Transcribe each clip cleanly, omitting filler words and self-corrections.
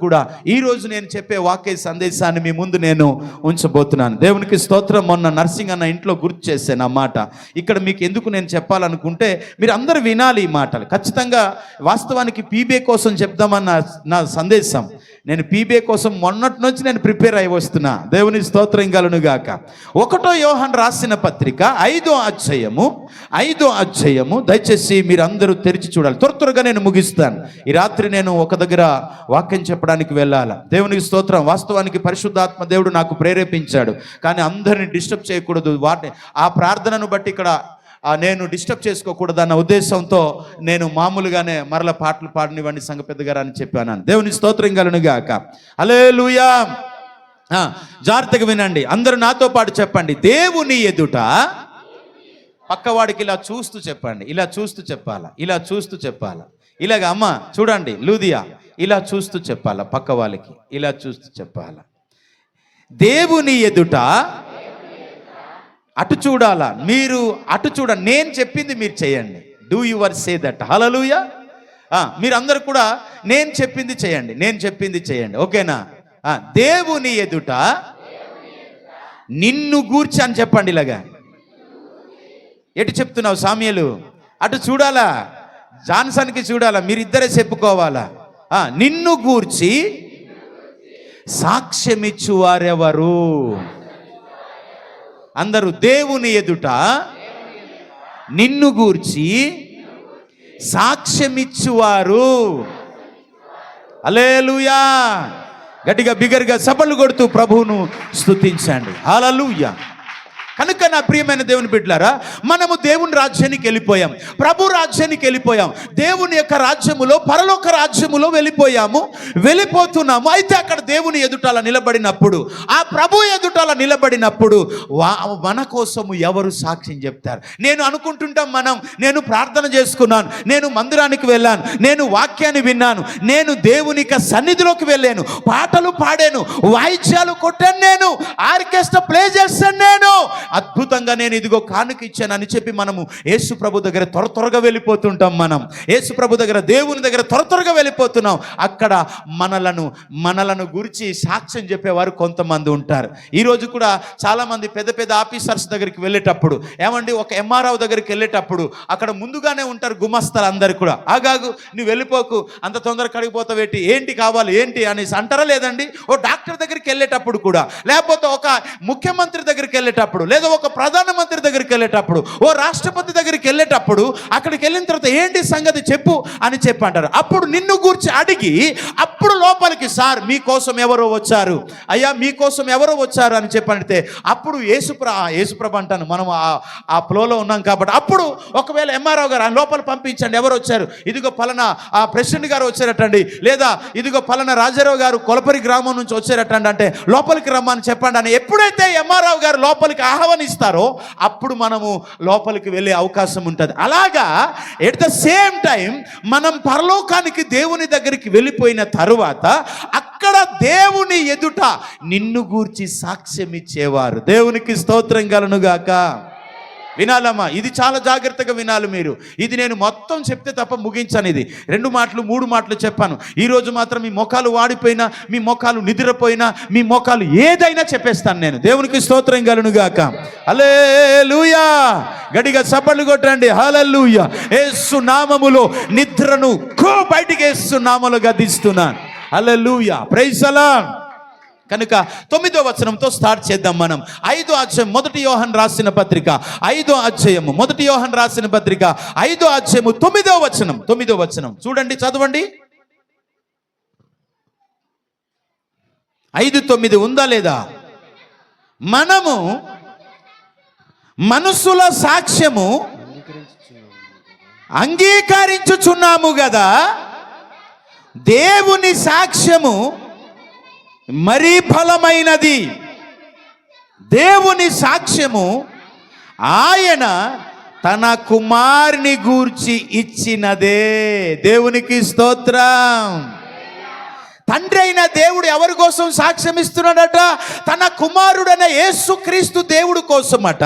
కూడా ఈరోజు నేను చెప్పే వాక్య సందేశాన్ని మీ ముందు నేను ఉంచబోతున్నాను. దేవునికి స్తోత్రం. మొన్న నర్సింగ్ అన్న ఇంట్లో గుర్తు చేశాను ఆ మాట. ఇక్కడ మీకు ఎందుకు నేను చెప్పాలనుకుంటే మీరు అందరూ వినాలి ఈ మాటలు ఖచ్చితంగా. వాస్తవానికి పీబీఏ కోసం చెప్దామన్న నా సందేశం. నేను పీబీఏ కోసం మొన్నటి నుంచి నేను ప్రిపేర్ అయి వస్తున్నా. దేవుని స్తోత్రం కలుగునుగాక. 1 యోహాను రాసిన పత్రిక 5వ అధ్యాయము దయచేసి మీరు అందరూ తెరిచి చూడాలి. త్వరగా నేను ముగిస్తాను. ఈ రాత్రి నేను ఒక దగ్గర వాక్యం చెప్పడానికి వెళ్ళాలి. దేవునికి స్తోత్రం. వాస్తవానికి పరిశుద్ధాత్మ దేవుడు నాకు ప్రేరేపించాడు, కానీ అందరిని డిస్టర్బ్ చేయకూడదు. ఆ ప్రార్థనను బట్టి ఇక్కడ నేను డిస్టర్బ్ చేసుకోకూడదు అన్న ఉద్దేశంతో నేను మామూలుగానే మరల పాటలు పాడనివ్వండి సంఘ పెద్దగారు అని చెప్పాను. దేవుని స్తోత్రం కలుగునుగాక. హల్లెలూయా. జాగ్రత్తగా వినండి. అందరూ నాతో పాటు చెప్పండి. దేవుని ఎదుట, పక్కవాడికి ఇలా చూస్తూ చెప్పండి. ఇలా చూస్తూ చెప్పాలా, ఇలా చూస్తూ చెప్పాలా. ఇలాగ అమ్మ చూడండి లూదియా, ఇలా చూస్తూ చెప్పాలా. పక్క వాళ్ళకి ఇలా చూస్తూ చెప్పాలా. దేవుని ఎదుట అటు చూడాలా. మీరు అటు చూడండి. నేను చెప్పింది మీరు చేయండి. Do your say that. Hallelujah. మీరందరూ కూడా నేను చెప్పింది చేయండి, నేను చెప్పింది చేయండి. ఓకేనా? దేవుని ఎదుట నిన్ను గూర్చి అని చెప్పండి. ఇలాగా ఎటు చెప్తున్నావు సామ్యలు? అటు చూడాలా, జాన్సన్కి చూడాలా, మీరిద్దరే చెప్పుకోవాలా. నిన్ను గూర్చి సాక్ష్యమిచ్చు వారెవరు? అందరూ దేవుని ఎదుట నిన్ను గూర్చి సాక్ష్యమిచ్చువారు. హల్లెలూయా. గట్టిగా బిగరగా చప్పట్లు కొడుతూ ప్రభువును స్తుతించండి. హల్లెలూయా. కనుక నా ప్రియమైన దేవుని బిడ్డలారా, మనము దేవుని రాజ్యానికి వెళ్ళిపోయాం, ప్రభు రాజ్యానికి వెళ్ళిపోయాం, దేవుని యొక్క రాజ్యములో, పరలోక రాజ్యములో వెళ్ళిపోతున్నాము. అయితే అక్కడ దేవుని ఎదుటాల నిలబడినప్పుడు, ఆ ప్రభు ఎదుటాల నిలబడినప్పుడు మన కోసము ఎవరు సాక్ష్యం చెప్తారు? నేను అనుకుంటుంటాం నేను ప్రార్థన చేసుకున్నాను, నేను మందిరానికి వెళ్ళాను, నేను వాక్యాన్ని విన్నాను, నేను దేవుని యొక్క సన్నిధిలోకి వెళ్ళాను, పాటలు పాడాను, వాయిద్యాలు కొట్టాను, నేను ఆర్కెస్ట్రా ప్లే చేస్తాను, నేను అద్భుతంగా నేను ఇదిగో కానుక ఇచ్చాను అని చెప్పి మనము యేసు ప్రభు దగ్గర త్వరగా వెళ్ళిపోతుంటాం. మనం యేసు ప్రభు దగ్గర, దేవుని దగ్గర త్వరగా వెళ్ళిపోతున్నాం. అక్కడ మనలను గురించి సాక్ష్యం చెప్పేవారు కొంతమంది ఉంటారు. ఈరోజు కూడా చాలామంది పెద్ద పెద్ద ఆఫీసర్స్ దగ్గరికి వెళ్ళేటప్పుడు, ఏమండి ఒక ఎంఆర్ఓ దగ్గరికి వెళ్ళేటప్పుడు అక్కడ ముందుగానే ఉంటారు గుమస్తలు అందరు కూడా. ఆగాగు, నువ్వు వెళ్ళిపోకు, అంత తొందరగా కడిగిపోతావు, ఏంటి కావాలి ఏంటి అనేసి అంటారా? లేదండి. ఓ డాక్టర్ దగ్గరికి వెళ్ళేటప్పుడు కూడా, లేకపోతే ఒక ముఖ్యమంత్రి దగ్గరికి వెళ్ళేటప్పుడు, లేదా ఒక ప్రధానమంత్రి దగ్గరికి వెళ్ళేటప్పుడు, ఓ రాష్ట్రపతి దగ్గరికి వెళ్ళేటప్పుడు, అక్కడికి వెళ్ళిన తర్వాత ఏంటి సంగతి చెప్పు అని చెప్పి అంటారు. అప్పుడు నిన్ను గూర్చి అడిగి, అప్పుడు లోపలికి, సార్ మీకోసం ఎవరో వచ్చారు, అయ్యా మీకోసం ఎవరో వచ్చారు అని చెప్పంటే, అప్పుడు యేసుప్రభు అంటాను, మనం ఆ ఫ్లోలో ఉన్నాం కాబట్టి, అప్పుడు ఒకవేళ ఎంఆర్ఓ గారు లోపల పంపించండి, ఎవరు వచ్చారు, ఇదిగో పలానా ప్రెసిడెంట్ గారు వచ్చారటండి, లేదా ఇదిగో పలానా రాజారావు గారు కొలపరి గ్రామం నుంచి వచ్చారటండి అంటే లోపలికి రమ్మని చెప్పండి అని ఎప్పుడైతే ఎంఆర్ఓ గారు లోపలికి ఆహ్వానిస్తారో అప్పుడు మనము లోపలికి వెళ్ళే అవకాశం ఉంటుంది. అలాగా ఎట్ ద సేమ్ టైం మనం పరలోకానికి, దేవుని దగ్గరికి వెళ్ళిపోయిన తరువాత అక్కడ దేవుని ఎదుట నిన్ను గూర్చి సాక్ష్యం ఇచ్చేవారు. దేవునికి స్తోత్రం కలుగునుగాక. వినాలమ్మా, ఇది చాలా జాగ్రత్తగా వినాలి మీరు. ఇది నేను మొత్తం చెప్తే తప్ప ముగించాను. ఇది 2 మాటలు 3 మాటలు చెప్పాను. ఈరోజు మాత్రం మీ మొఖాలు వాడిపోయినా, మీ మొఖాలు నిద్రపోయినా, మీ మొఖాలు ఏదైనా చెప్పేస్తాను నేను. దేవునికి స్తోత్రం కలుగునుగాక. హల్లెలూయా. గట్టిగా చప్పట్లు కొట్టండి. హల్లెలూయా. యేసు నామములో నిద్రను బయటికి యేసు నామములో గద్దిస్తున్నాను. హల్లెలూయా. Praise the Lord. కనుక 9వ వచనంతో స్టార్ట్ చేద్దాం మనం. 5వ అధ్యాయం 1 యోహాను రాసిన పత్రిక 5వ అధ్యాయము 1 యోహాను రాసిన పత్రిక 5వ అధ్యాయము 9వ వచనం చూడండి, చదవండి. 5:9 ఉందా లేదా? మనము మనుషుల సాక్ష్యము అంగీకరించుచున్నాము కదా, దేవుని సాక్ష్యము మరీ ఫలమైనది. దేవుని సాక్ష్యము ఆయన తన కుమారుని గూర్చి ఇచ్చినదే. దేవునికి స్తోత్రం. తండ్రి అయిన దేవుడు ఎవరి కోసం సాక్ష్యం ఇస్తున్నాడట? తన కుమారుడైన యేసుక్రీస్తు దేవుడు కోసమట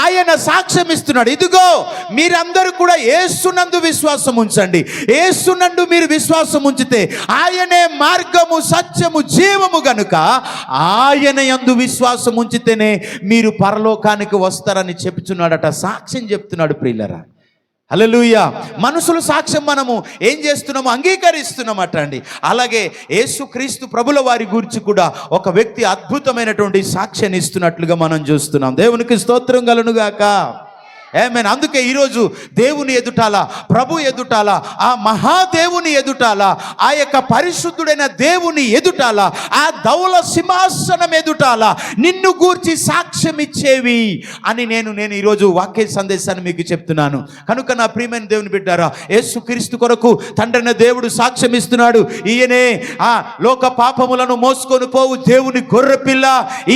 ఆయన సాక్ష్యం ఇస్తున్నాడు. ఇదిగో మీరందరూ కూడా యేసునందు విశ్వాసం ఉంచండి. యేసునందు మీరు విశ్వాసం ఉంచితే ఆయనే మార్గము, సత్యము, జీవము గనుక ఆయన యందు విశ్వాసం ఉంచితేనే మీరు పరలోకానికి వస్తారని చెప్తున్నాడట. సాక్ష్యం చెప్తున్నాడు ప్రియులరా. హల్లెలూయా. మనుషుల సాక్ష్యం మనము ఏం చేస్తున్నాము? అంగీకరిస్తున్నామట అండి. అలాగే యేసుక్రీస్తు ప్రభుల వారి గురించి కూడా ఒక వ్యక్తి అద్భుతమైనటువంటి సాక్ష్యాన్ని ఇస్తున్నట్లుగా మనం చూస్తున్నాం. దేవునికి స్తోత్రం కలుగునుగాక. ఆమేన్. అందుకే ఈరోజు దేవుని ఎదుటాల, ప్రభు ఎదుటాల, ఆ మహాదేవుని ఎదుటాల, ఆ యొక్క పరిశుద్ధుడైన దేవుని ఎదుటాల, ఆ ధవల సింహాసనం ఎదుటాల నిన్ను గూర్చి సాక్ష్యం ఇచ్చేవి అని నేను ఈరోజు వాక్య సందేశాన్ని మీకు చెప్తున్నాను. కనుక నా ప్రియమైన దేవుని బిడ్డారా, యేసుక్రీస్తు కొరకు తండ్రైన దేవుడు సాక్ష్యం ఇస్తున్నాడు. ఈయనే ఆ లోక పాపములను మోసుకొని పోవు దేవుని గొర్రెపిల్ల.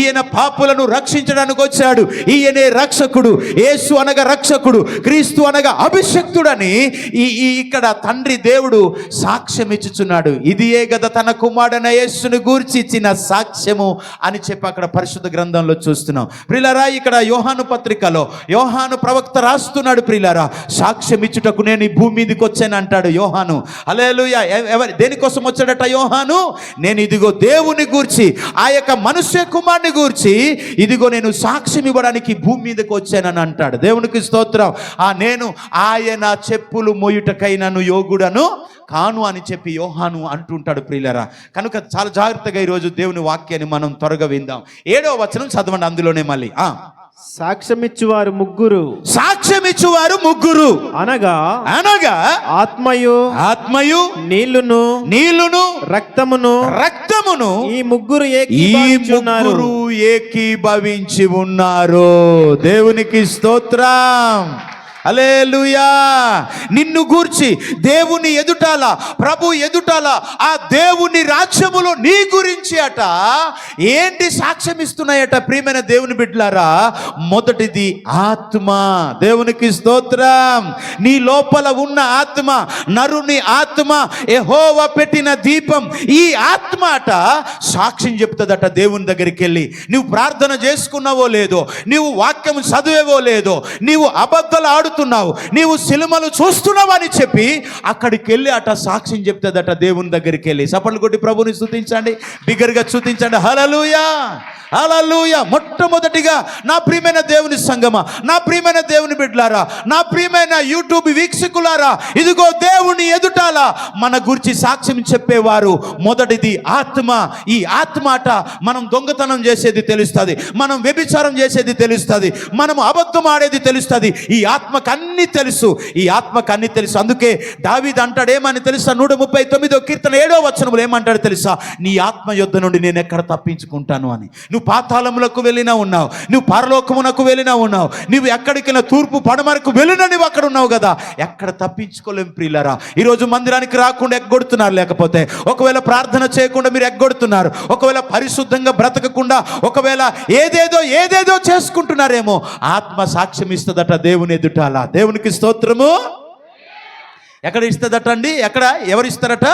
ఈయన పాపులను రక్షించడానికి వచ్చాడు. ఈయనే రక్షకుడు. యేసు అనగా రక్షకుడు, క్రీస్తు అనగా అభిషక్తుడని ఇక్కడ తండ్రి దేవుడు సాక్ష్యం ఇచ్చుచున్నాడు. ఇదియే గద తన కుమారుడైన యేసుని గూర్చి ఇచ్చిన సాక్ష్యము అని చెప్పి అక్కడ పరిశుద్ధ గ్రంథంలో చూస్తున్నాం. ప్రియులారా, ఇక్కడ యోహాను పత్రికలో యోహాను ప్రవక్త రాస్తున్నాడు. ప్రియులారా, సాక్ష్యం ఇచ్చుటకు నేను ఈ భూమి మీదకి వచ్చాను అంటాడు యోహాను. హల్లెలూయా. దేనికోసం వచ్చాడట యోహాను? నేను ఇదిగో దేవుని గూర్చి, ఆ యొక్క మనుష్య కుమారుని గూర్చి ఇదిగో నేను సాక్ష్యం ఇవ్వడానికి భూమి మీదకి వచ్చానని అంటాడు. దేవునికి స్తోత్రం. నేను ఆయన చెప్పులు మోయుటకైనను యోగుడను కాను అని చెప్పి యోహాను అంటుంటాడు ప్రియులరా. కనుక చాలా జాగ్రత్తగా ఈరోజు దేవుని వాక్యాన్ని మనం త్వరగా విందాం. 7వ వచనం చదవండి. అందులోనే మళ్ళీ సాక్ష్యమిచ్చువారు ముగ్గురు అనగా ఆత్మయు నీళ్లును రక్తమును ఈ ముగ్గురు ఏకీభవించి ఉన్నారు. దేవునికి స్తోత్రం. హల్లెలూయా. నిన్ను గూర్చి దేవుని ఎదుటాల, ప్రభు ఎదుటాల, ఆ దేవుని రాజ్యములో నీ గురించి అట ఏంటి సాక్ష్యం ఇస్తున్నాయట ప్రియమైన దేవుని బిడ్డలారా? మొదటిది ఆత్మ. దేవునికి స్తోత్రం. నీ లోపల ఉన్న ఆత్మ, నరుని ఆత్మ, యెహోవా పెట్టిన దీపం, ఈ ఆత్మ అట సాక్ష్యం చెప్తుందట దేవుని దగ్గరికి వెళ్ళి. నువ్వు ప్రార్థన చేసుకున్నావో లేదో, నీవు వాక్యం చదివేవో లేదో, నీవు అబద్ధాలు నీవు సినిమాలు చూస్తున్నావు అని చెప్పి అక్కడికి వెళ్ళి అట సాక్ష్యం చెప్తుందట దేవుని దగ్గరికి వెళ్ళి. చప్పట్లు కొట్టి ప్రభుని స్తుతించండి, బిగ్గరగా స్తుతించండి. హల్లెలూయా, హల్లెలూయా. మొట్టమొదటిగా నా ప్రియమైన దేవుని సంగమా, నా ప్రియమైన దేవుని బిడ్డలారా, నా ప్రియమైన యూట్యూబ్ వీక్షకులారా, ఇదిగో దేవుని ఎదుటాల మన గురించి సాక్ష్యం చెప్పేవారు మొదటిది ఆత్మ. ఈ ఆత్మ అట మనం దొంగతనం చేసేది తెలుస్తుంది, మనం వ్యభిచారం చేసేది తెలుస్తుంది, మనం అబద్ధం ఆడేది తెలుస్తుంది. ఈ ఆత్మకు అన్ని తెలుసు, ఈ ఆత్మకు అన్ని తెలుసు. అందుకే దావీదు అంటాడు ఏమని తెలుసా? 139వ కీర్తన 7వ వచనంలో ఏమంటాడు తెలుసా? నీ ఆత్మ యుద్ధ నుండి నేను ఎక్కడ తప్పించుకుంటాను అని. నువ్వు పాతాళములకు వెళ్ళినా ఉన్నావు, నువ్వు పరలోకమునకు వెళ్ళినా ఉన్నావు, నువ్వు ఎక్కడికైనా తూర్పు పడమరకు వెళ్ళినా నువ్వు అక్కడ ఉన్నావు కదా, ఎక్కడ తప్పించుకోలేం ప్రియులారా. ఈరోజు మందిరానికి రాకుండా ఎగ్గొడుతున్నారు, లేకపోతే ఒకవేళ ప్రార్థన చేయకుండా మీరు ఎగ్గొడుతున్నారు, ఒకవేళ పరిశుద్ధంగా బ్రతకకుండా ఒకవేళ ఏదేదో చేసుకుంటున్నారేమో. ఆత్మ సాక్ష్యం ఇస్తుందట దేవుని ఎదుటాల. దేవునికి స్తోత్రము. ఎక్కడ ఇస్తుందట అండి? ఎవరు ఇస్తారట?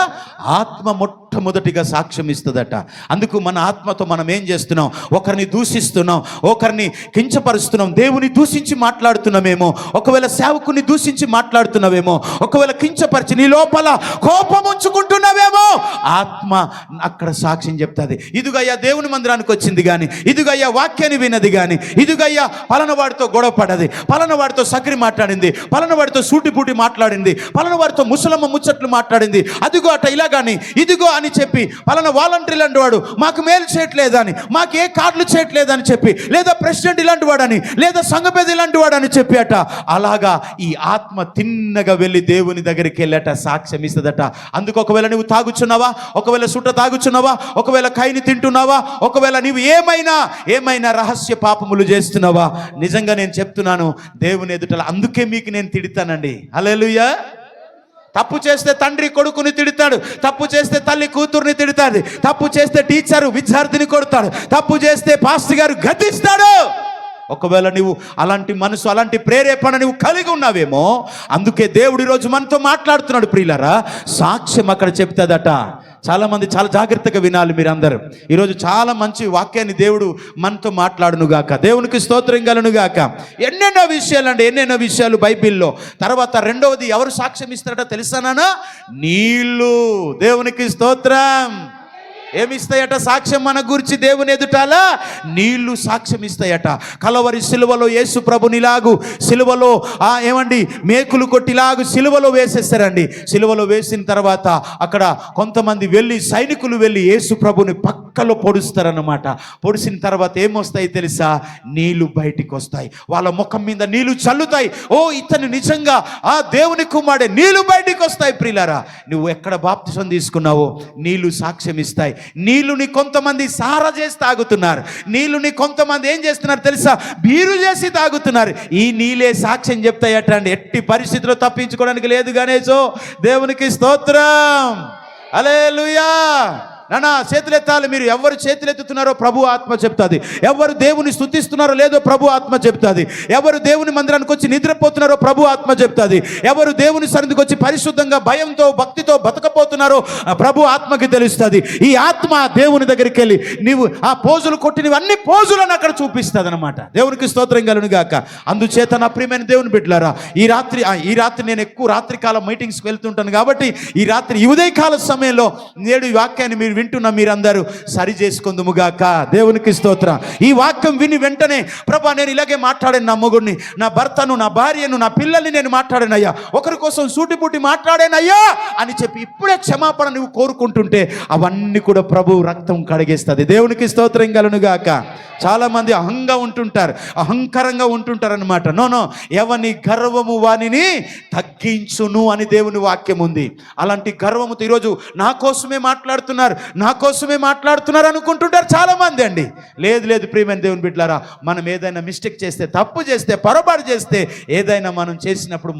ఆత్మ మొట్టమొదటిగా సాక్ష్యం ఇస్తుందట. అందుకు మన ఆత్మతో మనం ఏం చేస్తున్నాం? ఒకరిని దూషిస్తున్నాం, ఒకరిని కించపరుస్తున్నాం, దేవుని దూషించి మాట్లాడుతున్నామేమో, ఒకవేళ సేవకుని దూషించి మాట్లాడుతున్నావేమో, ఒకవేళ కించపరిచి నీ లోపల కోపం ఉంచుకుంటున్నావేమో. ఆత్మ అక్కడ సాక్ష్యం చెప్తుంది. ఇదిగయ్యా దేవుని మందిరానికి వచ్చింది కానీ, ఇదిగయ్యా వాక్యాన్ని విన్నది కానీ, ఇదిగయ్యా పలనవాడితో గొడవ పడది, పలనవాడితో సక్రి మాట్లాడింది, పలనవాడితో సూటిపూటి మాట్లాడింది, పలన వారితో ముసలమ్మ ముచ్చట్లు మాట్లాడింది, అదిగో అట ఇలా కానీ ఇదిగో అని చెప్పి పలానా వాలంటీర్ లాంటి వాడు మాకు మేలు చేయట్లేదని, మాకు ఏ కార్డులు చేయట్లేదని చెప్పి, లేదా ప్రెసిడెంట్ ఇలాంటి వాడని, లేదా సంఘపేద ఇలాంటి వాడని చెప్పి అట అలాగా ఈ ఆత్మ తిన్నగా వెళ్ళి దేవుని దగ్గరికి వెళ్ళట సాక్ష్యం ఇస్తుందట. అందుకు ఒకవేళ నువ్వు తాగుచున్నావా, ఒకవేళ సుట్ట తాగుచున్నావా, ఒకవేళ కైని తింటున్నావా, ఒకవేళ నువ్వు ఏమైనా రహస్య పాపములు చేస్తున్నావా, నిజంగా నేను చెప్తున్నాను దేవుని ఎదుట. అందుకే మీకు నేను తిడతానండి. హల్లెలూయా. తప్పు చేస్తే తండ్రి కొడుకుని తిడతాడు, తప్పు చేస్తే తల్లి కూతుర్ని తిడతాడు, తప్పు చేస్తే టీచరు విద్యార్థిని కొడతాడు, తప్పు చేస్తే పాస్టర్ గారు గద్దిస్తాడు. ఒకవేళ నువ్వు అలాంటి మనసు, అలాంటి ప్రేరేపణ నువ్వు కలిగి ఉన్నావేమో, అందుకే దేవుడు ఈరోజు మనతో మాట్లాడుతున్నాడు. ప్రియులారా, సాక్ష్యం అక్కడ చెప్తాదట. చాలామంది చాలా జాగ్రత్తగా వినాలి మీరందరూ. ఈరోజు చాలా మంచి వాక్యాన్ని దేవుడు మనతో మాట్లాడునుగాక. దేవునికి స్తోత్రం కలుగునుగాక. ఎన్నెన్నో విషయాలండి, ఎన్నెన్నో విషయాలు బైబిల్లో. తర్వాత రెండవది ఎవరు సాక్ష్యం ఇస్తారట తెలుసానా? నీళ్ళు. దేవునికి స్తోత్రం. ఏమిస్తాయట సాక్ష్యం మన గురించి దేవుని ఎదుటాలా? నీళ్లు సాక్ష్యం ఇస్తాయట. కలవరి సిలువలో యేసు ప్రభునిలాగు సిలువలో ఏమండి మేకులు కొట్టిలాగు సిలువలో వేసేస్తారండి. సిలువలో వేసిన తర్వాత అక్కడ కొంతమంది వెళ్ళి, సైనికులు వెళ్ళి యేసు ప్రభుని పక్కలో పొడుస్తారన్నమాట. పొడిసిన తర్వాత ఏమొస్తాయి తెలుసా? నీళ్లు బయటికి వస్తాయి. వాళ్ళ ముఖం మీద నీళ్లు చల్లుతాయి. ఓ, ఇతను నిజంగా దేవుని కుమారుడే. నీళ్లు బయటికి వస్తాయి. ప్రియులారా, నువ్వు ఎక్కడ బాప్తిసం తీసుకున్నావో నీళ్లు సాక్ష్యం ఇస్తాయి. నీళ్ళుని కొంతమంది సారా చేసి తాగుతున్నారు. నీళ్ళుని కొంతమంది ఏం చేస్తున్నారు తెలుసా? బీరు చేసి తాగుతున్నారు. ఈ నీళ్ళే సాక్ష్యం చెప్తాయట అండి. ఎట్టి పరిస్థితిలో తప్పించుకోవడానికి లేదు. గణేశో, దేవునికి స్తోత్రం. హల్లెలూయా. నానా చేతులెత్తాలి. మీరు ఎవరు చేతులెత్తుతున్నారో ప్రభు ఆత్మ చెప్తుంది. ఎవరు దేవుని స్తుతిస్తున్నారో లేదో ప్రభు ఆత్మ చెప్తుంది. ఎవరు దేవుని మందిరానికి వచ్చి నిద్రపోతున్నారో ప్రభు ఆత్మ చెప్తుంది. ఎవరు దేవుని సన్నిధికి వచ్చి పరిశుద్ధంగా భయంతో భక్తితో బతకపోతున్నారో ప్రభు ఆత్మకి తెలుస్తుంది. ఈ ఆత్మ దేవుని దగ్గరికి వెళ్ళి నీవు ఆ పోజులు కొట్టినవి అన్ని పోజులను అక్కడ చూపిస్తుంది అనమాట. దేవునికి స్తోత్రం కలుగునుగాక. అందుచేత నా ప్రియమైన దేవుని బిడ్డలారా, ఈ రాత్రి నేను ఎక్కువ రాత్రికాల మీటింగ్స్కి వెళ్తుంటాను కాబట్టి ఈ రాత్రి ఈ ఉదయకాల సమయంలో నేడు ఈ వాక్యాన్ని మీరు వింటున్న మీరందరూ సరి చేసుకుందుముగాక. దేవునికి స్తోత్రం. ఈ వాక్యం విని వెంటనే, ప్రభా నేను ఇలాగే మాట్లాడాను, నా మొగుడిని, నా భర్తను, నా భార్యను, నా పిల్లల్ని నేను మాట్లాడానయ్యా, ఒకరి కోసం సూటిపుట్టి మాట్లాడానయ్యా అని చెప్పి ఇప్పుడే క్షమాపణ నువ్వు కోరుకుంటుంటే అవన్నీ కూడా ప్రభు రక్తం కడిగేస్తుంది. దేవునికి స్తోత్రం కలుగునుగాక. చాలామంది అహంకారంగా ఉంటుంటారు అనమాట. నో, ఎవని గర్వము వానిని తగ్గించును అని దేవుని వాక్యం ఉంది. అలాంటి గర్వముతో ఈరోజు నా కోసమే మాట్లాడుతున్నారు అనుకుంటుంటారు చాలామంది అండి. లేదు ప్రియమైన దేవుని బిడ్డలారా, మనం ఏదైనా మిస్టేక్ చేస్తే, తప్పు చేస్తే, పొరపాటు చేస్తే, ఏదైనా మనం చేసినప్పుడు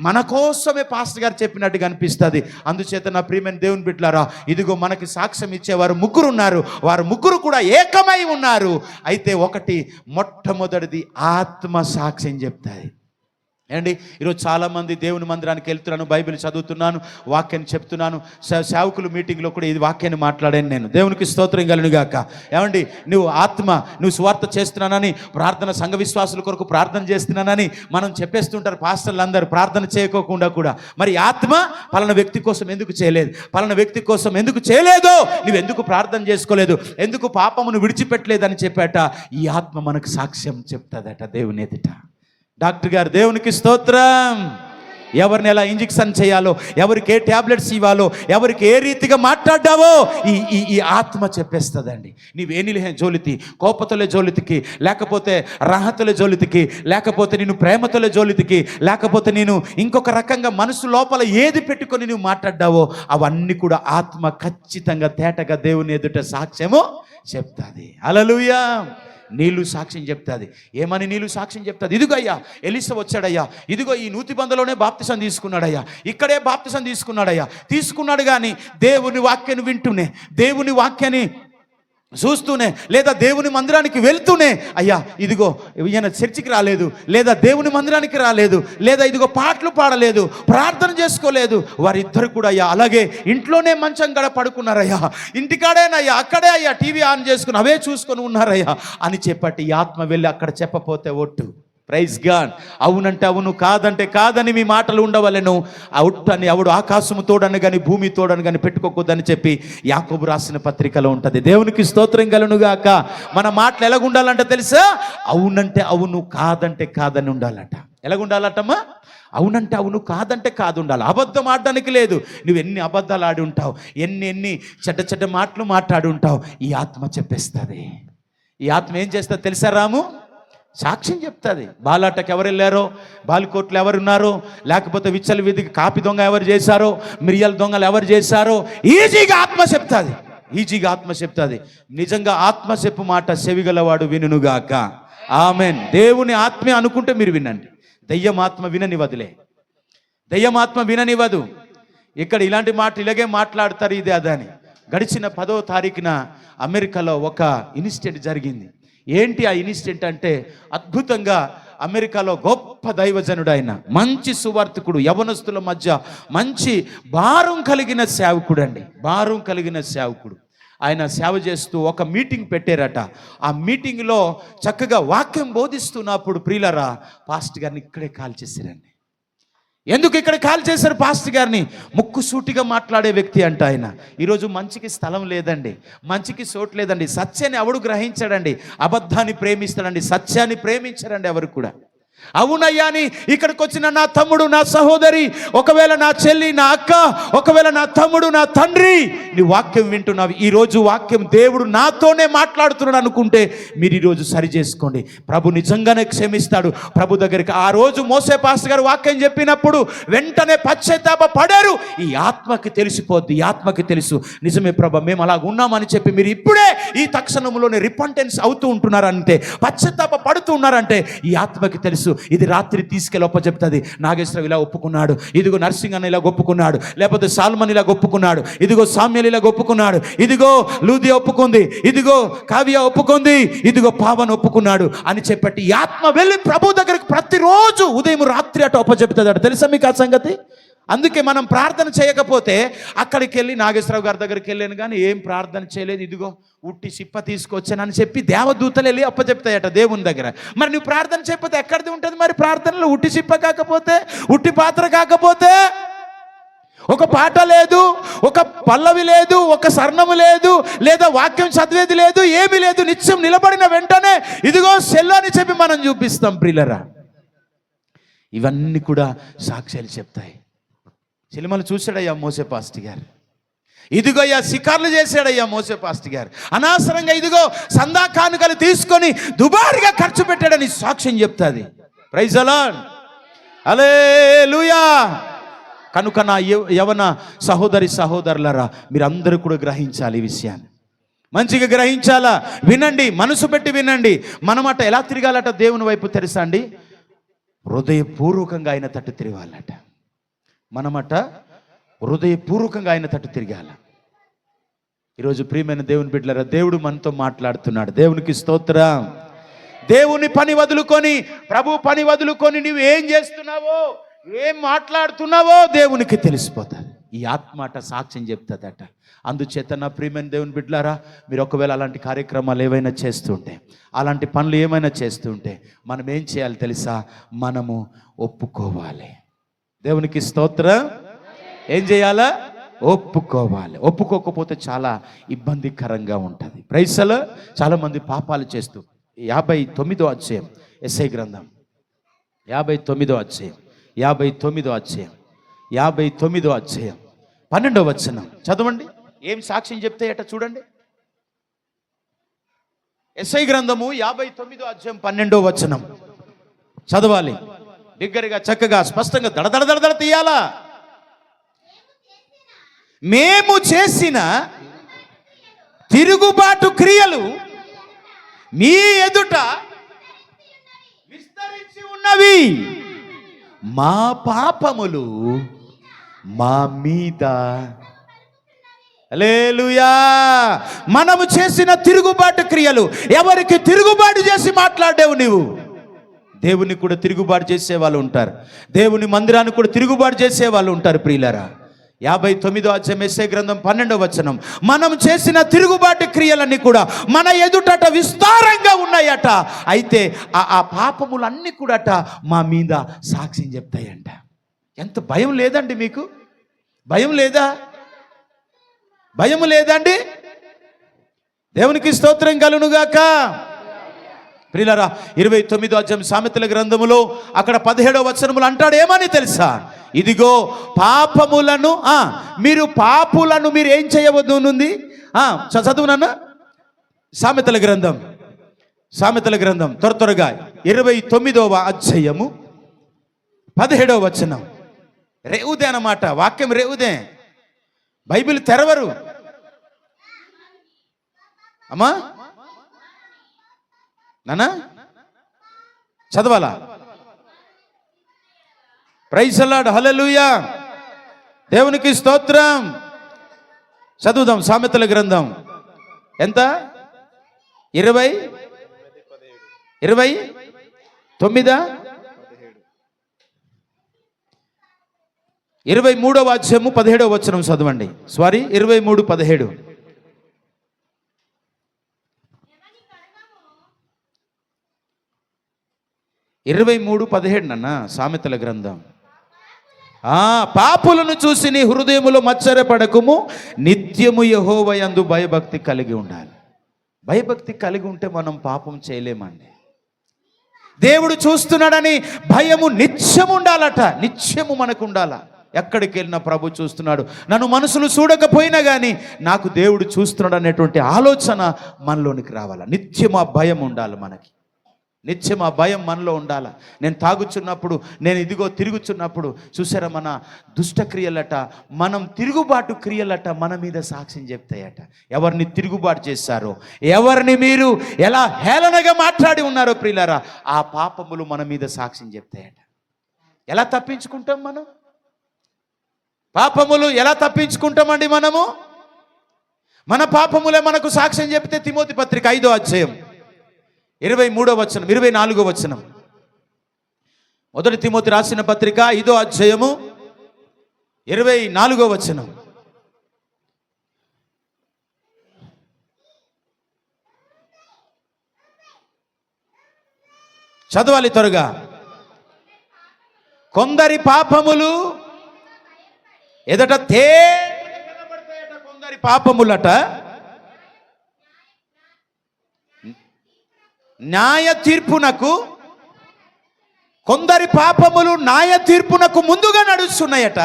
మన కోసమే పాస్టర్ గారు చెప్పినట్టుగా అనిపిస్తుంది. అందుచేత నా ప్రియమైన దేవుని బిడ్డలారా, ఇదిగో మనకి సాక్ష్యం ఇచ్చేవారు ముగ్గురు ఉన్నారు. వారు ముగ్గురు కూడా ఏకమై ఉన్నారు. అయితే ఒకటి, మొట్టమొదటిది ఆత్మ సాక్ష్యం చెప్తాయి అండి. ఈరోజు చాలామంది దేవుని మందిరానికి వెళ్తున్నాను, బైబిల్ చదువుతున్నాను, వాక్యాన్ని చెప్తున్నాను. సేవకులు మీటింగ్లో కూడా ఇది వాక్యాన్ని మాట్లాడాను నేను. దేవునికి స్తోత్రం కలుగునుగాక. ఏమండి, నువ్వు సువార్త చేస్తున్నానని, ప్రార్థన, సంఘ విశ్వాసుల కొరకు ప్రార్థన చేస్తున్నానని మనం చెప్పేస్తుంటారు పాస్టర్లు అందరూ, ప్రార్థన చేయకోకుండా కూడా. మరి ఆత్మ పలానా వ్యక్తి కోసం ఎందుకు చేయలేదు, పలానా వ్యక్తి కోసం ఎందుకు చేయలేదో, నువ్వెందుకు ప్రార్థన చేసుకోలేదు, ఎందుకు పాపమును విడిచిపెట్టలేదని చెప్పాట. ఈ ఆత్మ మనకు సాక్ష్యం చెప్తుందట దేవుని ఎదుట. డాక్టర్ గారు, దేవునికి స్తోత్రం. ఎవరిని ఎలా ఇంజెక్షన్ చేయాలో, ఎవరికి ఏ ట్యాబ్లెట్స్ ఇవ్వాలో, ఎవరికి ఏ రీతిగా మాట్లాడ్డావో ఈ ఆత్మ చెప్పేస్తుందండి. నీవేనిలే జోలితి, కోపతలే జోలితికి, లేకపోతే రాహతలే జోలితికి, లేకపోతే నేను ప్రేమతలే జోలితికి, లేకపోతే నేను ఇంకొక రకంగా మనసు లోపల ఏది పెట్టుకొని నువ్వు మాట్లాడ్డావో అవన్నీ కూడా ఆత్మ ఖచ్చితంగా తేటగా దేవుని ఎదుట సాక్ష్యము చెప్తుంది. హల్లెలూయా. నీళ్ళు సాక్ష్యం చెప్తుంది. ఏమని నీళ్ళు సాక్ష్యం చెప్తుంది? ఇదిగో అయ్యా ఎలీషా వచ్చాడయ్యా, ఇదిగో ఈ నూతిబందలోనే బాప్తిసం తీసుకున్నాడయ్యా, ఇక్కడే బాప్తిసం తీసుకున్నాడు కానీ దేవుని వాక్యాన్ని వింటూనే, దేవుని వాక్యాన్ని చూస్తూనే, లేదా దేవుని మందిరానికి వెళ్తూనే, అయ్యా ఇదిగో ఈయన చర్చికి రాలేదు, లేదా దేవుని మందిరానికి రాలేదు, లేదా ఇదిగో పాటలు పాడలేదు, ప్రార్థన చేసుకోలేదు. వారిద్దరు కూడా అయ్యా అలాగే ఇంట్లోనే మంచం గడ పడుకున్నారయ్యా, ఇంటికాడేనయ్యా, అక్కడే అయ్యా టీవీ ఆన్ చేసుకుని అవే చూసుకొని ఉన్నారయ్యా అని చెప్పట్టి ఈ ఆత్మ వెళ్ళి అక్కడ చెప్పపోతే ఒట్టు. Praise God. అవునంటే అవును, కాదంటే కాదని మీ మాటలు ఉండవలెను. అవుట్ అని ఎవడు ఆకాశము తోడని కానీ భూమి తోడని కానీ పెట్టుకోకూడదని చెప్పి యాకోబు రాసిన పత్రికలో ఉంటుంది. దేవునికి స్తోత్రం కలుగునుగాక. మన మాటలు ఎలాగుండాలంటే తెలుసా? అవునంటే అవును, కాదంటే కాదని ఉండాలట. ఎలాగుండాలటమ్మా? అవునంటే అవును, కాదంటే కాదు ఉండాలి. అబద్ధం ఆడడానికి లేదు. నువ్వు ఎన్ని అబద్ధాలు ఆడి ఉంటావు, ఎన్ని చెడ్డ మాటలు మాట్లాడి ఉంటావు, ఈ ఆత్మ చెప్పేస్తుంది. ఈ ఆత్మ ఏం చేస్తుంది తెలుసా రాము? సాక్ష్యం చెప్తుంది. బాలాటకు ఎవరు వెళ్ళారో, బాలికోట్లు ఎవరున్నారో, లేకపోతే విచ్చల వీధికి కాపి దొంగ ఎవరు చేశారో, మిరియాల దొంగలు ఎవరు చేశారో, ఈజీగా ఆత్మ చెప్తుంది. నిజంగా ఆత్మ చెప్పు మాట చెవిగలవాడు వినుగాక. ఆమెన్. దేవుని ఆత్మే అనుకుంటే మీరు వినండి. దెయ్యం ఆత్మ విననివ్వదు. ఇక్కడ ఇలాంటి మాట ఇలాగే మాట్లాడతారు, ఇది అదని. గడిచిన 10వ తారీఖున అమెరికాలో ఒక ఇన్సిడెంట్ జరిగింది. ఏంటి ఆ ఇన్సిడెంట్ అంటే, అద్భుతంగా అమెరికాలో గొప్ప దైవజనుడు ఆయన, మంచి సువార్తికుడు, యవనస్తుల మధ్య మంచి భారం కలిగిన సేవకుడు అండి, భారం కలిగిన సేవకుడు. ఆయన సేవ చేస్తూ ఒక మీటింగ్ పెట్టారట. ఆ మీటింగ్లో చక్కగా వాక్యం బోధిస్తున్నప్పుడు ప్రియులరా పాస్టర్ గారిని ఇక్కడే కాల్ చేశారండి. ఎందుకు ఇక్కడ కాల్ చేశారు పాస్టర్ గారిని? ముక్కుసూటిగా మాట్లాడే వ్యక్తి అంట ఆయన. ఈరోజు మంచికి స్థలం లేదండి, మంచికి చోటు లేదండి. సత్యాన్ని ఎవడు గ్రహించాడండి? అబద్ధాన్ని ప్రేమిస్తాడండి, సత్యాన్ని ప్రేమించారండి ఎవరు కూడా. అవునయ్యా అని ఇక్కడికి వచ్చిన నా తమ్ముడు, నా సహోదరి, ఒకవేళ నా చెల్లి, నా అక్క, ఒకవేళ నా తమ్ముడు, నా తండ్రి, నీ వాక్యం వింటున్నావు, ఈరోజు వాక్యం దేవుడు నాతోనే మాట్లాడుతున్నాడు అనుకుంటే మీరు ఈరోజు సరి చేసుకోండి. ప్రభు నిజంగానే క్షమిస్తాడు. ప్రభు దగ్గరికి ఆ రోజు మోసే పాస్టర్ గారు వాక్యం చెప్పినప్పుడు వెంటనే పశ్చాత్తాప పడారు. ఈ ఆత్మకి తెలిసిపోద్ది, ఈ ఆత్మకి తెలుసు నిజమే ప్రభు మేము అలాగ ఉన్నామని చెప్పి మీరు ఇప్పుడే ఈ తక్షణంలోనే రిపెంటెన్స్ అవుతూ ఉంటున్నారంటే, పశ్చాత్తాప పడుతూ ఉన్నారంటే ఈ ఆత్మకి తెలుసు. ఇది రాత్రి తీసుకెళ్ళి చెప్తుంది, నాగేశ్వరరావు ఇలా ఒప్పుకున్నాడు, ఇదిగో నర్సింగ్ అన్న ఇలా ఒప్పుకున్నాడు, లేకపోతే సాల్మన్ ఇలా ఒప్పుకున్నాడు, ఇదిగో సామ్యలు ఇలా ఒప్పుకున్నాడు, ఇదిగో లూదియా ఒప్పుకుంది, ఇదిగో కావ్య ఒప్పుకుంది, ఇదిగో పావన్ ఒప్పుకున్నాడు అని చెప్పట్టి ఈ ఆత్మ వెళ్ళి ప్రభు దగ్గరికి ప్రతిరోజు ఉదయం రాత్రి అటు ఒప్పచెప్తుంది. తెలుసా మీకు ఆ సంగతి? అందుకే మనం ప్రార్థన చేయకపోతే అక్కడికి వెళ్ళి నాగేశ్వరరావు గారి దగ్గరికి వెళ్ళాను కానీ ఏం ప్రార్థన చేయలేదు, ఇదిగో ఉట్టి సిప్ప తీసుకొచ్చానని చెప్పి దేవదూతలు వెళ్ళి అప్పచెప్తాయట దేవుని దగ్గర. మరి నువ్వు ప్రార్థన చేయకపోతే ఎక్కడిది ఉంటుంది మరి ప్రార్థనలో? ఉట్టి సిప్ప కాకపోతే, ఉట్టి పాత్ర కాకపోతే, ఒక పాట లేదు, ఒక పల్లవి లేదు, ఒక సర్ణము లేదు, లేదా వాక్యం చదివేది లేదు, ఏమీ లేదు. నిత్యం నిలబడిన వెంటనే ఇదిగో సెల్లు అని చెప్పి మనం చూపిస్తాం ప్రియులరా. ఇవన్నీ కూడా సాక్ష్యాలు చెప్తాయి. సినిమాలు చూశాడయ్యా మోసే పాస్టర్ గారు, ఇదిగో అయ్యా షికార్లు చేశాడయ్యా మోసే పాస్టర్ గారు, అనవసరంగా ఇదిగో సందా కానుకలు తీసుకొని దుబారుగా ఖర్చు పెట్టాడని సాక్ష్యం చెప్తుంది. ప్రైజ్ ది లార్డ్, హల్లెలూయా. కనుక నా యవన సహోదరి సహోదరులారా మీరందరూ కూడా గ్రహించాలి ఈ విషయాన్ని, మంచిగా గ్రహించాలా. వినండి, మనసు పెట్టి వినండి. మనమట ఎలా తిరగాలట దేవుని వైపు తెలుసా అండి? హృదయపూర్వకంగా ఆయన తట్టు తిరగాలట. మనమట హృదయపూర్వకంగా ఆయన తట్టు తిరగాల. ఈరోజు ప్రియమైన దేవుని బిడ్డలారా దేవుడు మనతో మాట్లాడుతున్నాడు. దేవునికి స్తోత్రం. దేవుని పని వదులుకొని, ప్రభు పని వదులుకొని నువ్వు ఏం చేస్తున్నావో, ఏం మాట్లాడుతున్నావో దేవునికి తెలిసిపోతుంది. ఈ ఆత్మాట సాక్ష్యం చెప్తుందట. అందుచేత నా ప్రియమైన దేవుని బిడ్డలారా మీరు ఒకవేళ అలాంటి కార్యక్రమాలు ఏవైనా చేస్తుంటే, అలాంటి పనులు ఏమైనా చేస్తుంటే మనం ఏం చేయాలి తెలుసా? మనము ఒప్పుకోవాలి. దేవునికి స్తోత్రం. ఏం చేయాలా? ఒప్పుకోవాలి. ఒప్పుకోకపోతే చాలా ఇబ్బందికరంగా ఉంటుంది. ప్రైసలో చాలామంది పాపాలు చేస్తూ 59వ అధ్యాయం యెషయా గ్రంథం 59వ అధ్యాయం 59వ అధ్యాయం 12వ వచనం చదవండి. ఏం సాక్ష్యం చెప్తాయట చూడండి. యెషయా గ్రంథము 59వ అధ్యాయం 12వ వచనం చదవాలి. బిగ్గరగా, చక్కగా, స్పష్టంగా దడదడ తీయాలా. మేము చేసిన తిరుగుబాటు క్రియలు మీ ఎదుట విస్తరించి ఉన్నవి, మా పాపములు మా మీద. హల్లెలూయా. మనము చేసిన తిరుగుబాటు క్రియలు. ఎవరికి తిరుగుబాటు చేసి మాట్లాడావు నీవు? దేవుని కూడా తిరుగుబాటు చేసే వాళ్ళు ఉంటారు, దేవుని మందిరాన్ని కూడా తిరుగుబాటు చేసే వాళ్ళు ఉంటారు ప్రియులారా. 59వ అధ్యాయం యెషయా గ్రంథం 12వ వచనం. మనం చేసిన తిరుగుబాటు క్రియలన్నీ కూడా మన ఎదుటట విస్తారంగా ఉన్నాయట. అయితే ఆ పాపములన్నీ కూడాట మా మీద సాక్ష్యం చెప్తాయంట. ఎంత భయం లేదండి మీకు? భయం లేదా? భయం లేదండి? దేవునికి స్తోత్రం కలుగునుగాక. ప్రియులారా 29వ అధ్యాయం సామెతల గ్రంథములో అక్కడ 17వ వచనములు అంటాడు ఏమని తెలుసా? ఇదిగో పాపములను మీరు పాపులను మీరు ఏం చేయవద్దు ఉంది. చదువునన్నా సామెతల గ్రంథం త్వరగా 29వ అధ్యాయము 17వ వచనం. రేవుదే అన్నమాట, వాక్యం రేవుదే. బైబిల్ తెరవరు అమ్మా నానా, చదవాలా? ప్రైజ్ ది లార్డ్, హల్లెలూయా. దేవునికి స్తోత్రం. చదువుదాం సామెతల గ్రంథం ఎంత 20 29 23వ అధ్యాయము 17వ వచనం చదవండి. 23:17. 23:17 అన్న సామెతల గ్రంథం. పాపులను చూసి నీ హృదయములో మత్సరపడకుము, నిత్యము యెహోవాయందు భయభక్తి కలిగి ఉండాలి. భయభక్తి కలిగి ఉంటే మనం పాపం చేయలేమండి. దేవుడు చూస్తున్నాడని భయము నిత్యము ఉండాలట. నిత్యము మనకు ఉండాలా. ఎక్కడికి వెళ్ళినా ప్రభు చూస్తున్నాడు, నన్ను మనుషులు చూడకపోయినా కానీ నాకు దేవుడు చూస్తున్నాడు అనేటువంటి ఆలోచన మనలోనికి రావాలా. నిత్యం ఆ భయం ఉండాలి మనకి. నిత్యం ఆ భయం మనలో ఉండాలి. నేను తాగుచున్నప్పుడు, నేను ఇదిగో తిరుగుచున్నప్పుడు చూసారా, మన దుష్టక్రియలట, మనం తిరుగుబాటు క్రియలట మన మీద సాక్ష్యం చెప్తాయట. ఎవరిని తిరుగుబాటు చేశారో, ఎవరిని మీరు ఎలా హేళనగా మాట్లాడి ఉన్నారో ప్రియులారా, ఆ పాపములు మన మీద సాక్ష్యం చెప్తాయట. ఎలా తప్పించుకుంటాం మనం? పాపములు ఎలా తప్పించుకుంటామండి మనము? మన పాపములే మనకు సాక్ష్యం చెప్తే తిమోతి పత్రిక 5వ అధ్యాయం 23వ వచనం 24వ వచనం. మొదటి తిమోతి రాసిన పత్రిక 5వ అధ్యాయము 24వ వచనం. చదవాలి త్వరగా. కొందరి పాపములు ఎదట కనబడతాయట. కొందరి పాపములట న్యాయ తీర్పునకు, కొందరి పాపములు న్యాయ తీర్పునకు ముందుగా నడుస్తున్నాయట.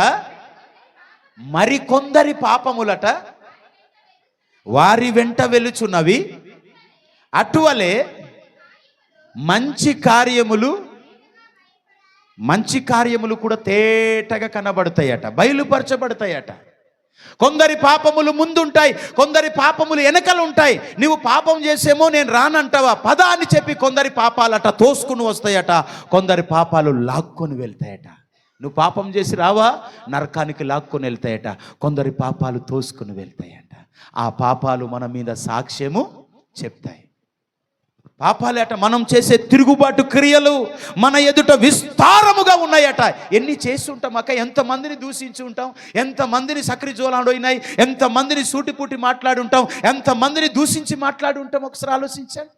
మరి కొందరి పాపములట వారి వెంట వెలుచున్నవి. అటువలే మంచి కార్యములు కూడా తేటగా కనబడతాయట, బయలుపరచబడతాయట. కొందరి పాపములు ముందుంటాయి, కొందరి పాపములు వెనకలు ఉంటాయి. నువ్వు పాపం చేసేమో నేను రానంటావా, పద అని చెప్పి కొందరి పాపాలట తోసుకుని వస్తాయట, కొందరి పాపాలు లాక్కొని వెళ్తాయట. నువ్వు పాపం చేసి రావా, నరకానికి లాక్కొని వెళ్తాయట. కొందరి పాపాలు తోసుకుని వెళ్తాయట. ఆ పాపాలు మన మీద సాక్ష్యము చెప్తాయి. పాపాలేట, మనం చేసే తిరుగుబాటు క్రియలు మన ఎదుట విస్తారముగా ఉన్నాయట. ఎన్ని చేసి ఉంటాం అక్క, ఎంతమందిని దూషించి ఉంటాం, ఎంతమందిని సక్రి జోలాడోయినాయి, ఎంతమందిని సూటిపూటి మాట్లాడి ఉంటాం, ఎంతమందిని దూషించి మాట్లాడి ఉంటాం. ఒకసారి ఆలోచించండి.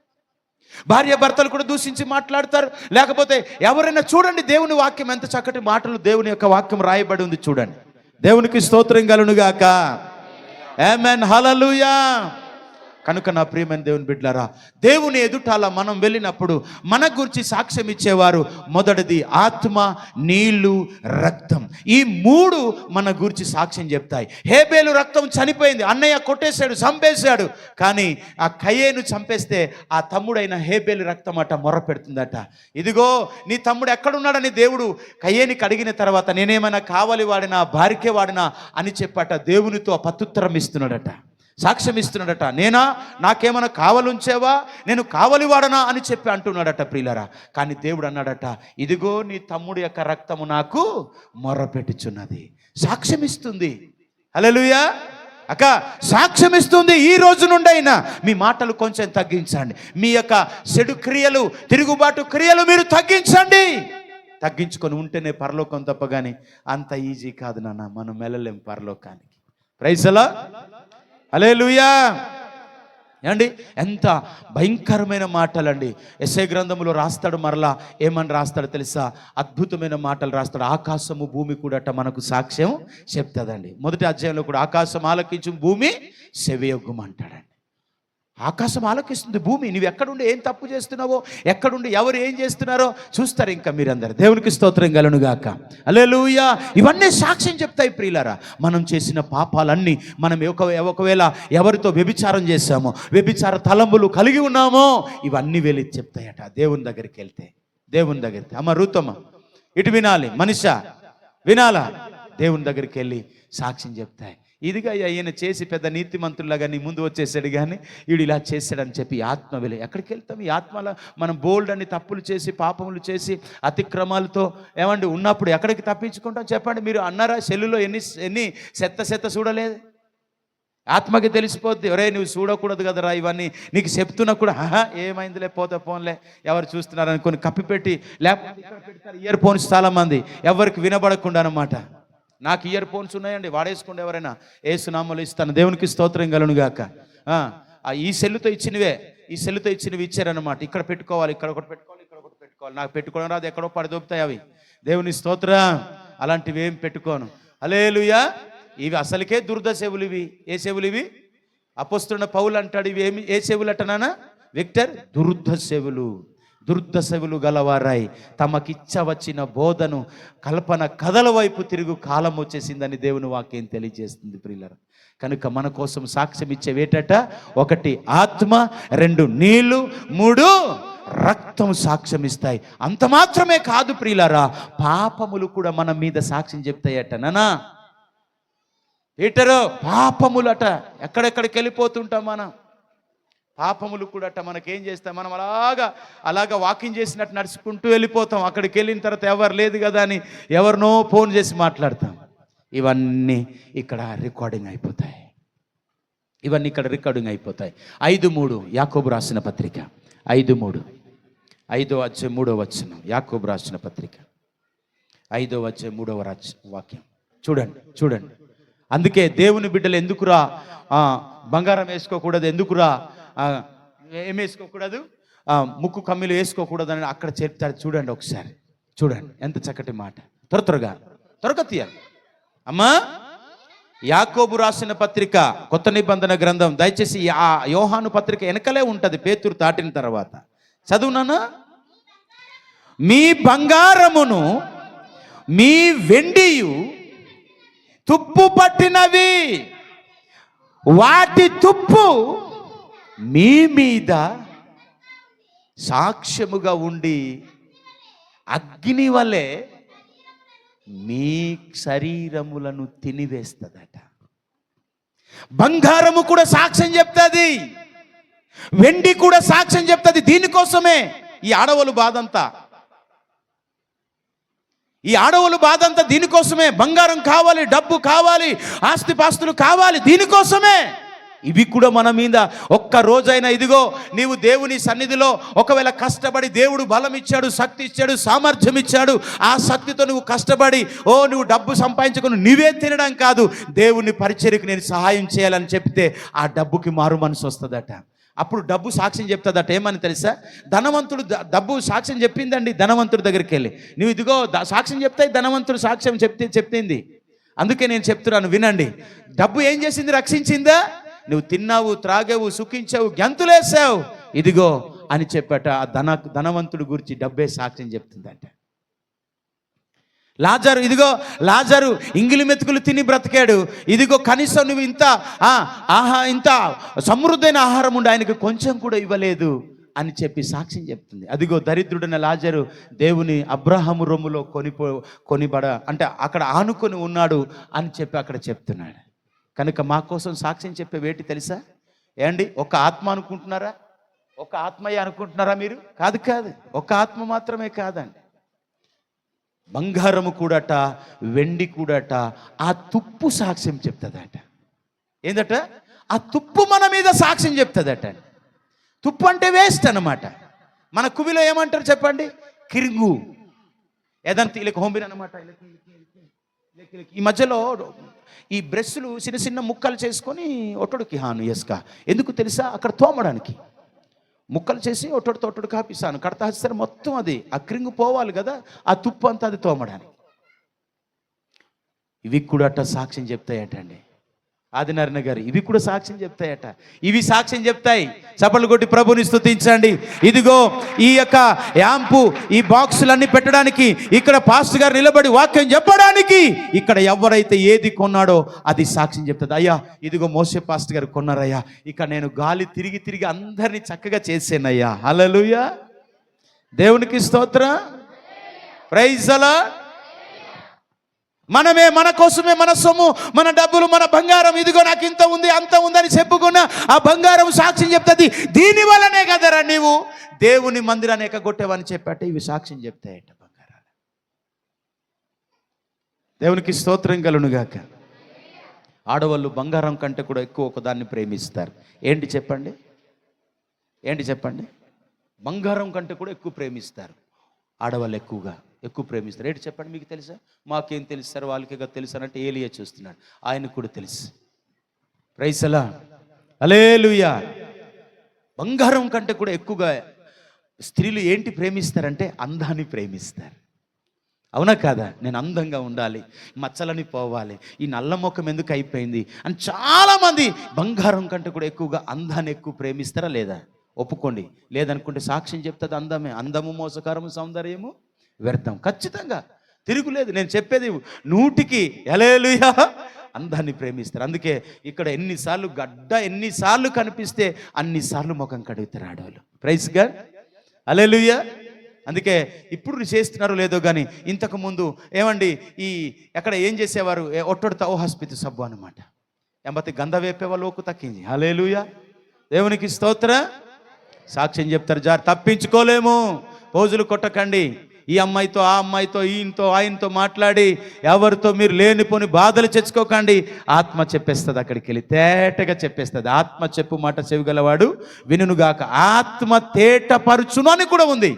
భార్య భర్తలు కూడా దూషించి మాట్లాడతారు. లేకపోతే ఎవరైనా చూడండి, దేవుని వాక్యం ఎంత చక్కటి మాటలు, దేవుని యొక్క వాక్యం రాయబడి ఉంది చూడండి. దేవునికి స్తోత్రం కలుగునుగాక. ఆమేన్, హల్లెలూయా. కనుక నా ప్రియమైన దేవుని బిడ్డలారా, దేవుని ఎదుటాల మనం వెళ్ళినప్పుడు మన గురించి సాక్ష్యం ఇచ్చేవారు మొదటిది ఆత్మ, నీళ్లు, రక్తం. ఈ 3 మన గురించి సాక్ష్యం చెప్తాయి. హేబేలు రక్తం చనిపోయింది, అన్నయ్య కొట్టేశాడు, చంపేశాడు. కానీ ఆ కయ్యేను చంపేస్తే ఆ తమ్ముడైన హేబేలు రక్తం అట మొర్ర పెడుతుందట. ఇదిగో నీ తమ్ముడు ఎక్కడున్నాడని దేవుడు కయ్యేనికి అడిగిన తర్వాత, నేనేమైనా కావలి వాడినా, భార్యకే వాడినా అని చెప్పట దేవునితో ప్రత్యుత్తరం ఇస్తున్నాడట, సాక్ష్యం ఇస్తున్నాడట. నాకేమైనా కావలుంచేవా, నేను కావలి వాడనా అని చెప్పి అంటున్నాడట ప్రియులరా. కానీ దేవుడు అన్నాడట, ఇదిగో నీ తమ్ముడు యొక్క రక్తము నాకు మొర్ర పెట్టుచున్నది. సాక్ష్యం ఇస్తుంది. హల్లెలూయా అక్క, సాక్ష్యం ఇస్తుంది. ఈ రోజు నుండి అయినా మీ మాటలు కొంచెం తగ్గించండి. మీ యొక్క చెడు క్రియలు, తిరుగుబాటు క్రియలు మీరు తగ్గించండి. తగ్గించుకొని ఉంటేనే పరలోకం తప్ప కానీ అంత ఈజీ కాదు నాన్న, మనం వెళ్ళలేం పరలోకానికి. ప్రైజ్ ది లార్డ్, హల్లెలూయా. ఏమండి, ఎంత భయంకరమైన మాటలండి. యెషయా గ్రంథములో రాస్తాడు, మరలా ఏమని రాస్తాడు తెలుసా? అద్భుతమైన మాటలు రాస్తాడు. ఆకాశము భూమి కూడా మనకు సాక్ష్యం చెప్తుందండి. మొదటి అధ్యాయంలో కూడా ఆకాశం ఆలకించు, భూమి సెవియొగ్గుమంటాడండి. ఆకాశం ఆలకిస్తుంది, భూమి నువ్వు ఎక్కడుండి ఏం తప్పు చేస్తున్నావో, ఎక్కడుండి ఎవరు ఏం చేస్తున్నారో చూస్తారు ఇంకా మీరందరూ. దేవునికి స్తోత్రం కలుగునుగాక. హల్లెలూయా. ఇవన్నీ సాక్ష్యం చెప్తాయి ప్రియులారా. మనం చేసిన పాపాలన్నీ, మనం ఒకవేళ ఎవరితో వ్యభిచారం చేశామో, వ్యభిచార తలంబులు కలిగి ఉన్నామో, ఇవన్నీ వెళ్ళి చెప్తాయట దేవుని దగ్గరికి వెళ్తే. దేవుని దగ్గరికి అమ్మ రూతమ్మ ఇటు వినాలి, మనిషా వినాలా, దేవుని దగ్గరికి వెళ్ళి సాక్ష్యం చెప్తాయి. ఇదిగా ఈయన చేసి పెద్ద నీతిమంతుల్లాగా నీ ముందు వచ్చేసాడు, కానీ వీడు ఇలా చేశాడని చెప్పి ఆత్మ వెళ్ళి ఎక్కడికి వెళ్తాం? ఈ ఆత్మలో మనం బోల్డ్ అని తప్పులు చేసి, పాపములు చేసి, అతిక్రమాలతో ఏమండి ఉన్నప్పుడు ఎక్కడికి తప్పించుకుంటాం చెప్పండి? మీరు అన్నారా సెల్లులో ఎన్ని చెత్త చూడలేదు? ఆత్మకి తెలిసిపోద్ది. ఒరే నువ్వు చూడకూడదు కదరా ఇవన్నీ, నీకు చెప్తున్నా కూడా ఏమైందిలే పోతే ఫోన్లే, ఎవరు చూస్తున్నారు అనుకుని కప్పిపెట్టి, లేకపోతే ఇక్కడ పెడతారు ఇయర్ ఫోన్స్ చాలామంది, ఎవరికి వినబడకుండా అనమాట. నాకు ఇయర్ ఫోన్స్ ఉన్నాయండి, వాడేసుకోండి ఎవరైనా, ఏసునామములో ఇస్తాను. దేవునికి స్తోత్రం కలుగునుగాక. ఈ సెల్లుతో ఇచ్చినవే, ఈ సెల్లుతో ఇచ్చినవి ఇచ్చారనమాట. ఇక్కడ పెట్టుకోవాలి, ఇక్కడ ఒకటి పెట్టుకోవాలి, ఇక్కడ ఒకటి పెట్టుకోవాలి. నాకు పెట్టుకోవడం రాదు, ఎక్కడో పడదొప్పుతాయి అవి. దేవుని స్తోత్రం. అలాంటివి ఏం పెట్టుకోను. హల్లెలూయా. ఇవి అసలుకే దుర్ద చెవులు. ఇవి ఏ చెవులు ఇవి? అపోస్తలుడైన పౌలు అంటాడు, ఇవి ఏ చెవులు అంటనానా విక్టర్? దుర్ద చెవులు. దుర్ద చెవులు గలవారాయి తమకిచ్చ వచ్చిన బోధను కల్పన కథల వైపు తిరుగు కాలం వచ్చేసిందని దేవుని వాక్యం తెలియజేస్తుంది ప్రియులారా. కనుక మన కోసం సాక్ష్యం ఇచ్చేవేటట, 1 ఆత్మ, 2 నీళ్లు, 3 రక్తం సాక్ష్యం ఇస్తాయి. అంత మాత్రమే కాదు ప్రియులారా, పాపములు కూడా మన మీద సాక్ష్యం చెప్తాయట. నానా పీటరు, పాపములట ఎక్కడెక్కడికి వెళ్ళిపోతుంటాం మనం. పాపములు కూడా అట్ట మనకేం చేస్తాం, మనం అలాగా వాకింగ్ చేసినట్టు నడుచుకుంటూ వెళ్ళిపోతాం. అక్కడికి వెళ్ళిన తర్వాత ఎవరు లేదు కదా అని ఎవరినో ఫోన్ చేసి మాట్లాడతాం. ఇవన్నీ ఇక్కడ రికార్డింగ్ అయిపోతాయి. 5:3 యాకోబు రాసిన పత్రిక 5:3, 5:3 యాకోబు రాసిన పత్రిక 5:3 వాక్యం చూడండి. అందుకే దేవుని బిడ్డలు ఎందుకురా బంగారం వేసుకోకూడదు, ఎందుకురా ఏం వేసుకోకూడదు, ముక్కు కమ్మిలు వేసుకోకూడదు అని అక్కడ చెప్తారు. చూడండి ఒకసారి, చూడండి ఎంత చక్కటి మాట. త్వరగా తీయాలి అమ్మా. యాకోబు రాసిన పత్రిక కొత్త నిబంధన గ్రంథం, దయచేసి ఆ యోహాను పత్రిక వెనకలే ఉంటుంది, పేతురు దాటిన తర్వాత. చదువునానా? మీ బంగారమును మీ వెండియు తుప్పు పట్టినవి, వాటి తుప్పు మీ మీద సాక్ష్యముగా ఉండి అగ్ని వలె మీ శరీరములను తినివేస్తుందట. బంగారము కూడా సాక్ష్యం చెప్తుంది, వెండి కూడా సాక్ష్యం చెప్తుంది. దీనికోసమే ఈ ఆడవాళ్ళు బాధంతా దీనికోసమే. బంగారం కావాలి, డబ్బు కావాలి, ఆస్తిపాస్తులు కావాలి, దీనికోసమే. ఇవి కూడా మన మీద ఒక్క రోజైనా, ఇదిగో నీవు దేవుని సన్నిధిలో ఒకవేళ కష్టపడి, దేవుడు బలం ఇచ్చాడు, శక్తి ఇచ్చాడు, సామర్థ్యం ఇచ్చాడు, ఆ శక్తితో నువ్వు కష్టపడి నువ్వు డబ్బు సంపాదించుకుని నువ్వే తినడం కాదు, దేవుని పరిచర్యకు నేను సహాయం చేయాలని చెప్తే ఆ డబ్బుకి మారు మనసు వస్తుందట. అప్పుడు డబ్బు సాక్ష్యం చెప్తుందట. ఏమని తెలుసా? ధనవంతుడు డబ్బు సాక్ష్యం చెప్పిందండి ధనవంతుడి దగ్గరికి వెళ్ళి, నువ్వు ఇదిగో సాక్ష్యం చెప్తాయి, ధనవంతుడు సాక్ష్యం చెప్పింది. అందుకే నేను చెప్తున్నాను వినండి. డబ్బు ఏం చేసింది? రక్షించిందా? నువ్వు తిన్నావు, త్రాగావు, సుఖించావు, గంతులేసావు, ఇదిగో అని చెప్పట. ఆ ధనవంతుడి గురించి డబ్బే సాక్ష్యం చెప్తుందంట. లాజరు ఇంగిలి మెతుకులు తిని బ్రతికాడు, ఇదిగో కనీసం నువ్వు ఇంత సమృద్ధైన ఆహారం ఉండి ఆయనకు కొంచెం కూడా ఇవ్వలేదు అని చెప్పి సాక్ష్యం చెప్తుంది. అదిగో దరిద్రుడైన లాజరు దేవుని అబ్రహాము రొమ్ములో కొనిబడ అంటే అక్కడ ఆనుకొని ఉన్నాడు అని చెప్పి అక్కడ చెప్తున్నాడు. కనుక మా కోసం సాక్ష్యం చెప్పే వేటి తెలుసా? ఏండి, ఒక ఆత్మ అనుకుంటున్నారా? ఒక ఆత్మయ్య అనుకుంటున్నారా మీరు? కాదు, ఒక ఆత్మ మాత్రమే కాదండి. బంగారము కూడాట, వెండి కూడాట, ఆ తుప్పు సాక్ష్యం చెప్తుందట. ఏందట? ఆ తుప్పు మన మీద సాక్ష్యం చెప్తుందట. తుప్పు అంటే వేస్ట్ అన్నమాట. మన కువిలో ఏమంటారు చెప్పండి? కిరుగు, ఏదంతా ఇలా హోంబిన్ అనమాట. ఈ మధ్యలో ఈ బ్రష్లు చిన్న ముక్కలు చేసుకొని ఒట్టడికి ఎస్కా ఎందుకు తెలుసా? అక్కడ తోమడానికి ముక్కలు చేసి ఒట్టడు కాపిస్తాను, కడతా సరే మొత్తం అది ఆ క్రింగు పోవాలి కదా, ఆ తుప్పు అంతా అది తోమడానికి. ఇవి కూడా అట్ట సాక్ష్యం చెప్తాయటండి. ఆదినారాయణ గారు, ఇవి కూడా సాక్ష్యం చెప్తాయట. ఇవి సాక్ష్యం చెప్తాయి. చప్పట్లు కొట్టి ప్రభుని స్తుతించండి. ఇదిగో ఈ యొక్క యాంపు, ఈ బాక్సులన్నీ పెట్టడానికి, ఇక్కడ పాస్టర్ గారు నిలబడి వాక్యం చెప్పడానికి, ఇక్కడ ఎవరైతే ఏది కొన్నాడో అది సాక్ష్యం చెప్తుంది. అయ్యా ఇదిగో మోసే పాస్టర్ గారు కొన్నారయ్యా, ఇక నేను గాలి తిరిగి అందరినీ చక్కగా చేసానయ్యా. హల్లెలూయా, దేవునికి స్తోత్రం, ప్రైజ్ ది లార్డ్. మనమే మన కోసమే మన సొమ్ము, మన డబ్బులు, మన బంగారం, ఇదిగో నాకు ఇంత ఉంది అంత ఉందని చెప్పుకున్న ఆ బంగారం సాక్ష్యం చెప్తుంది. దీని వల్లనే కదరా నీవు దేవుని మందిరాన్ని ఎక్కగొట్టేవని చెప్పాట. ఇవి సాక్ష్యం చెప్తాయట బంగారాలు. దేవునికి స్తోత్రం కలుగునుగాక. ఆడవాళ్ళు బంగారం కంటే కూడా ఎక్కువ ఒకదాన్ని ప్రేమిస్తారు. ఏంటి చెప్పండి? బంగారం కంటే కూడా ఎక్కువ ప్రేమిస్తారు ఆడవాళ్ళు, ఎక్కువ ప్రేమిస్తారు. ఏంటి చెప్పండి? మీకు తెలుసా? మాకేం తెలుస్తారు, వాళ్ళకి తెలుసు అంటే ఏలియా చూస్తున్నాడు, ఆయనకు కూడా తెలుసు. ప్రైజ్ అలా, హల్లెలూయా. బంగారం కంటే కూడా ఎక్కువగా స్త్రీలు ఏంటి ప్రేమిస్తారంటే అందాన్ని ప్రేమిస్తారు. అవునా కాదా? నేను అందంగా ఉండాలి, మచ్చలని పోవాలి, ఈ నల్ల ముఖం ఎందుకు అయిపోయింది అని చాలామంది బంగారం కంటే కూడా ఎక్కువగా అందాన్ని ఎక్కువ ప్రేమిస్తారా లేదా? ఒప్పుకోండి. లేదనుకుంటే సాక్ష్యం చెప్తుంది అందమే. అందము మోసకరము, సౌందర్యము వ్యర్థం. ఖచ్చితంగా తిరుగులేదు. నేను చెప్పేది 100కి హల్లెలూయా. అందాన్ని ప్రేమిస్తారు. అందుకే ఇక్కడ ఎన్నిసార్లు కనిపిస్తే అన్నిసార్లు ముఖం కడుగుతారు ఆడవాళ్ళు. ప్రైజ్ గాడ్, హల్లెలూయా. అందుకే ఇప్పుడు చేస్తున్నారో లేదో కానీ ఇంతకుముందు ఏమండి ఎక్కడ ఏం చేసేవారు? ఒట్టొడతా ఓ హాస్పిటల్ సబ్బు అనమాట. ఎంబతి గంధ వేపేవాళ్ళు ఓకు తక్కింది. హల్లెలూయా, దేవునికి స్తోత్ర. సాక్ష్యం చెప్తారు. తప్పించుకోలేము. పోజులు కొట్టకండి. ఈ అమ్మాయితో ఆ అమ్మాయితో ఈయనతో ఆయనతో మాట్లాడి ఎవరితో మీరు లేనిపోని బాధలు తెచ్చుకోకండి. ఆత్మ చెప్పేస్తుంది, అక్కడికి వెళ్ళి తేటగా చెప్పేస్తుంది. ఆత్మ చెప్పు మాట చెవిగలవాడు వినుగాక. ఆత్మ తేటపరుచును అని కూడా ఉంది.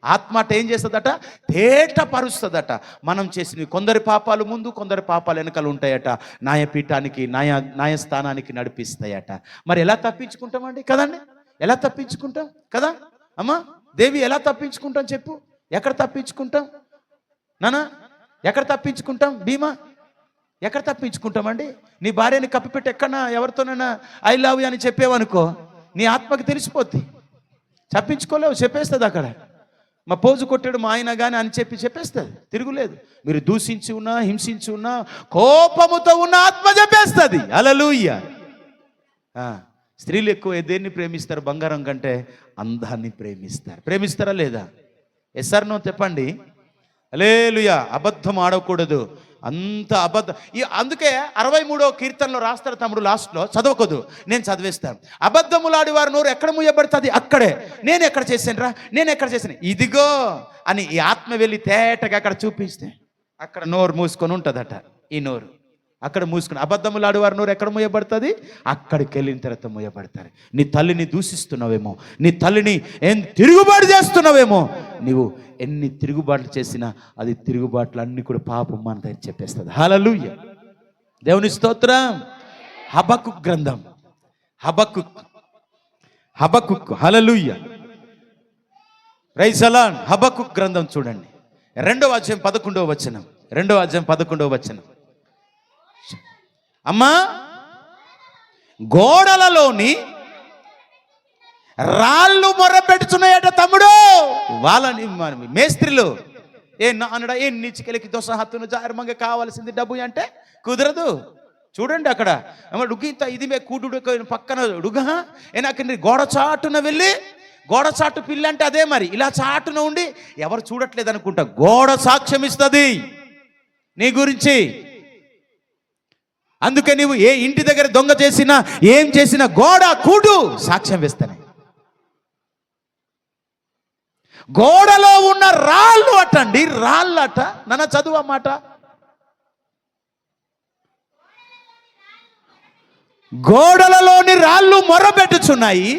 ఆత్మ ఏం చేస్తుందట? తేటపరుస్తుందట. మనం చేసిన కొందరి పాపాలు ముందు, కొందరి పాపాలు వెనకాల ఉంటాయట. న్యాయపీఠానికి, న్యాయస్థానానికి నడిపిస్తాయట. మరి ఎలా తప్పించుకుంటామండి? కదండి, ఎలా తప్పించుకుంటాం కదా అమ్మా? దేవి, ఎలా తప్పించుకుంటాం చెప్పు? ఎక్కడ తప్పించుకుంటాం నానా? ఎక్కడ తప్పించుకుంటాం? భీమా, ఎక్కడ తప్పించుకుంటామండి? నీ భార్యని కప్పిపెట్టి ఎక్కడన్నా ఎవరితోనైనా ఐ లవ్ యూ అని చెప్పేవనుకో, నీ ఆత్మకి తెలిసిపోద్ది. తప్పించుకోలేవు, చెప్పేస్తుంది అక్కడ. మా పోజు కొట్టాడు మా ఆయన కానీ అని చెప్పేస్తుంది. తిరుగులేదు. మీరు దూషించి ఉన్నా, హింసించి ఉన్నా, కోపముతో ఉన్న ఆత్మ చెప్పేస్తుంది. హల్లెలూయా. స్త్రీలు ఎక్కువ దేన్ని ప్రేమిస్తారు? బంగారం కంటే అందాన్ని ప్రేమిస్తారు. ప్రేమిస్తారా లేదా? ఎస్ఆర్ నో చెప్పండి. హల్లెలూయా. అబద్ధం ఆడకూడదు. అంత అబద్ధం. అందుకే 63వ కీర్తనలో రాస్తారు తమ్ముడు, లాస్ట్లో చదవకూడదు, నేను చదివేస్తాను. అబద్ధములాడి వారి నోరు ఎక్కడ ముయ్యబడుతుంది? అక్కడే. నేను ఎక్కడ చేశాను? ఇదిగో అని ఈ ఆత్మ వెళ్ళి తేటగా అక్కడ చూపిస్తే అక్కడ నోరు మూసుకొని ఉంటుందట. ఈ నోరు అక్కడ మూసుకుని, అబద్ధములాడి వారి నోరు ఎక్కడ ముయ్యబడుతుంది? అక్కడికి వెళ్ళిన తర్వాత ముయ్యబడతారు. నీ తల్లిని దూషిస్తున్నావేమో, నీ తల్లిని తిరుగుబాటు చేస్తున్నావేమో. నీవు ఎన్ని తిరుగుబాట్లు చేసినా అది తిరుగుబాట్లు అన్ని కూడా పాపం మన చెప్పేస్తుంది. హల్లెలూయా, దేవుని స్తోత్రం. హబక్కుక్ గ్రంథం, హబక్కుక్ హల్లెలూయా, ప్రైజ్ అలాడ్. హబక్కుక్ గ్రంథం చూడండి, 2వ అధ్యాయం 11వ వచనం. 2వ అధ్యాయం 11వ వచనం. అమ్మా, గోడలలోని రాళ్ళు మొర్రపెట్టుచున్నాయట తమ్ముడు. వాళ్ళని మేస్త్రీలు అనడా నీచికెలికి దోసహత్తును జారమంగా కావాల్సింది డబ్బు అంటే కుదరదు. చూడండి అక్కడ డుగ్గింత ఇది కూడు పక్కన డుగ ఏనాక గోడ చాటున వెళ్ళి, గోడ చాటు పిల్లి అంటే అదే మరి. ఇలా చాటున ఉండి ఎవరు చూడట్లేదు అనుకుంటా, గోడ సాక్ష్యం ఇస్తుంది నీ గురించి. అందుకే నీవు ఏ ఇంటి దగ్గర దొంగ చేసినా, ఏం చేసినా గోడ కూడు సాక్ష్యం ఇస్తానే. గోడలో ఉన్న రాళ్ళు అటండి, రాళ్ళట. నన్న చదువు అన్నమాట. గోడలలోని రాళ్ళు మొర్రపెట్టుచున్నాయి,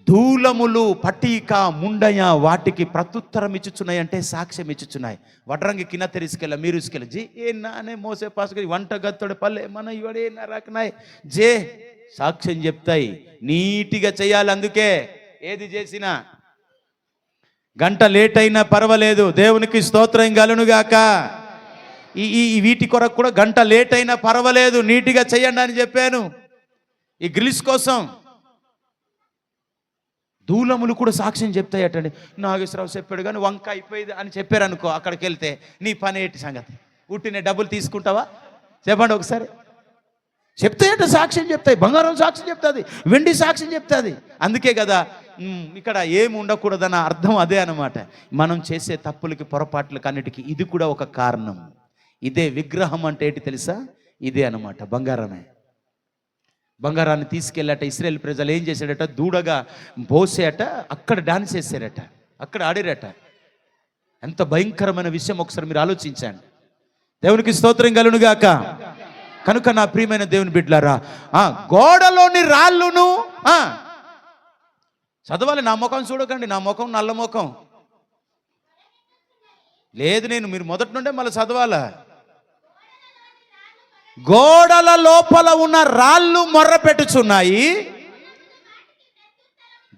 దూలములు పటీక ముండయ వాటికి ప్రత్యుత్తరం ఇచ్చుచున్నాయి. అంటే సాక్ష్యం ఇచ్చుచున్నాయి. వడ్రంగి కింద తెరిసుకెళ్ళ మీరు ఇసుకెళ్ళి జీ ఏ నానే మోసే పాసుకొని వంట గత్తోడు పల్లె మన ఇవడే నరకనాయ్ జే సాక్ష్యం చెప్తాయి. నీటిగా చేయాలి. అందుకే ఏది చేసినా గంట లేట్ అయినా పర్వాలేదు, దేవునికి స్తోత్రం కలుగునుగాక. ఈ వీటి కొరకు కూడా గంట లేట్ అయినా పర్వాలేదు, నీట్గా చేయండి అని చెప్పాను. ఈ గ్రిల్స్ కోసం దూలములు కూడా సాక్ష్యం చెప్తాయి అటండి. నాగేశ్వరరావు చెప్పాడు కానీ వంక అయిపోయింది అని చెప్పారు అనుకో, అక్కడికి వెళ్తే నీ పని ఏంటి సంగతి? ఉట్టినే డబ్బులు తీసుకుంటావా? చెప్పండి ఒకసారి. చెప్తాయట, సాక్ష్యం చెప్తాయి. బంగారం సాక్ష్యం చెప్తుంది, వెండి సాక్ష్యం చెప్తుంది. అందుకే కదా ఇక్కడ ఏమి ఉండకూడదన్న అర్థం అదే అనమాట. మనం చేసే తప్పులకి, పొరపాట్లకి అన్నిటికీ ఇది కూడా ఒక కారణం. ఇదే విగ్రహం అంటే ఏంటి తెలుసా? ఇదే అనమాట, బంగారమే. బంగారాన్ని తీసుకెళ్ళాట ఇశ్రాయేల్ ప్రజలు ఏం చేశాడట? దూడగా పోసేట, అక్కడ డాన్స్ చేశారట, అక్కడ ఆడిరట. ఎంత భయంకరమైన విషయం ఒకసారి మీరు ఆలోచించండి. దేవునికి స్తోత్రం కలుగునుగాక. కనుక నా ప్రియమైన దేవుని బిడ్డలారా, గోడలోని రాళ్ళును చదవాలి. నా ముఖం చూడకండి, నా ముఖం నల్ల ముఖం లేదు. మీరు మొదటి నుండే మళ్ళీ చదవాలా. గోడల లోపల ఉన్న రాళ్ళు మొర్ర పెట్టుచున్నాయి,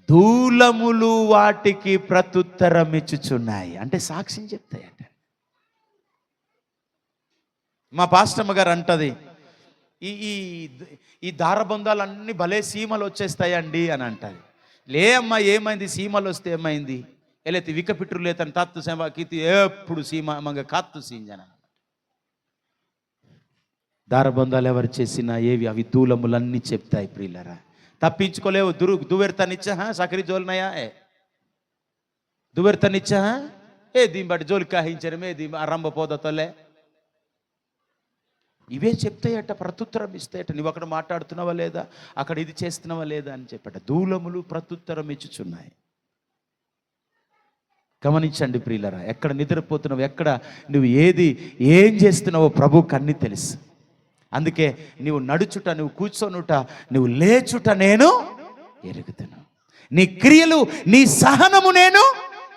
దూలములు వాటికి ప్రత్యుత్తరం ఇచ్చుచున్నాయి. అంటే సాక్ష్యం చెప్తాయట. మా పాస్టమ్మ గారు అంటది, ఈ దారబంధాలన్నీ భలే సీమలు వచ్చేస్తాయండి అని అంటది. లే అమ్మా, ఏమైంది? సీమలు వస్తే ఏమైంది? ఎలైతే వికపిట్రు లేతని తత్తు సేవ కీతి ఎప్పుడు సీమ మంగ కాత్తు సీంజన. దారబంధాలు ఎవరు చేసినా ఏవి అవి దూలములన్నీ చెప్తాయి ప్రియులరా. తప్పించుకోలేవు. దువెర్తనిచ్చా సకరి జోలినయా దువెర్తనిచ్చా దీని బట్టి జోలి కాహించడమే రంభ పోదతలే ఇవే చెప్తాయట, ప్రత్యుత్తరం ఇస్తాయట. నువ్వు అక్కడ మాట్లాడుతున్నావా లేదా, అక్కడ ఇది చేస్తున్నావా లేదా అని చెప్పట. దూలములు ప్రత్యుత్తరం ఇచ్చుచున్నాయి. గమనించండి ప్రియులరా, ఎక్కడ నిద్రపోతున్నావు, ఎక్కడ నువ్వు ఏం చేస్తున్నావో ప్రభువుకు అన్నీ తెలుసు. అందుకే నువ్వు నడుచుట, నువ్వు కూర్చొనుట, నువ్వు లేచుట నేను ఎరుగుదును, నీ క్రియలు నీ సహనము నేను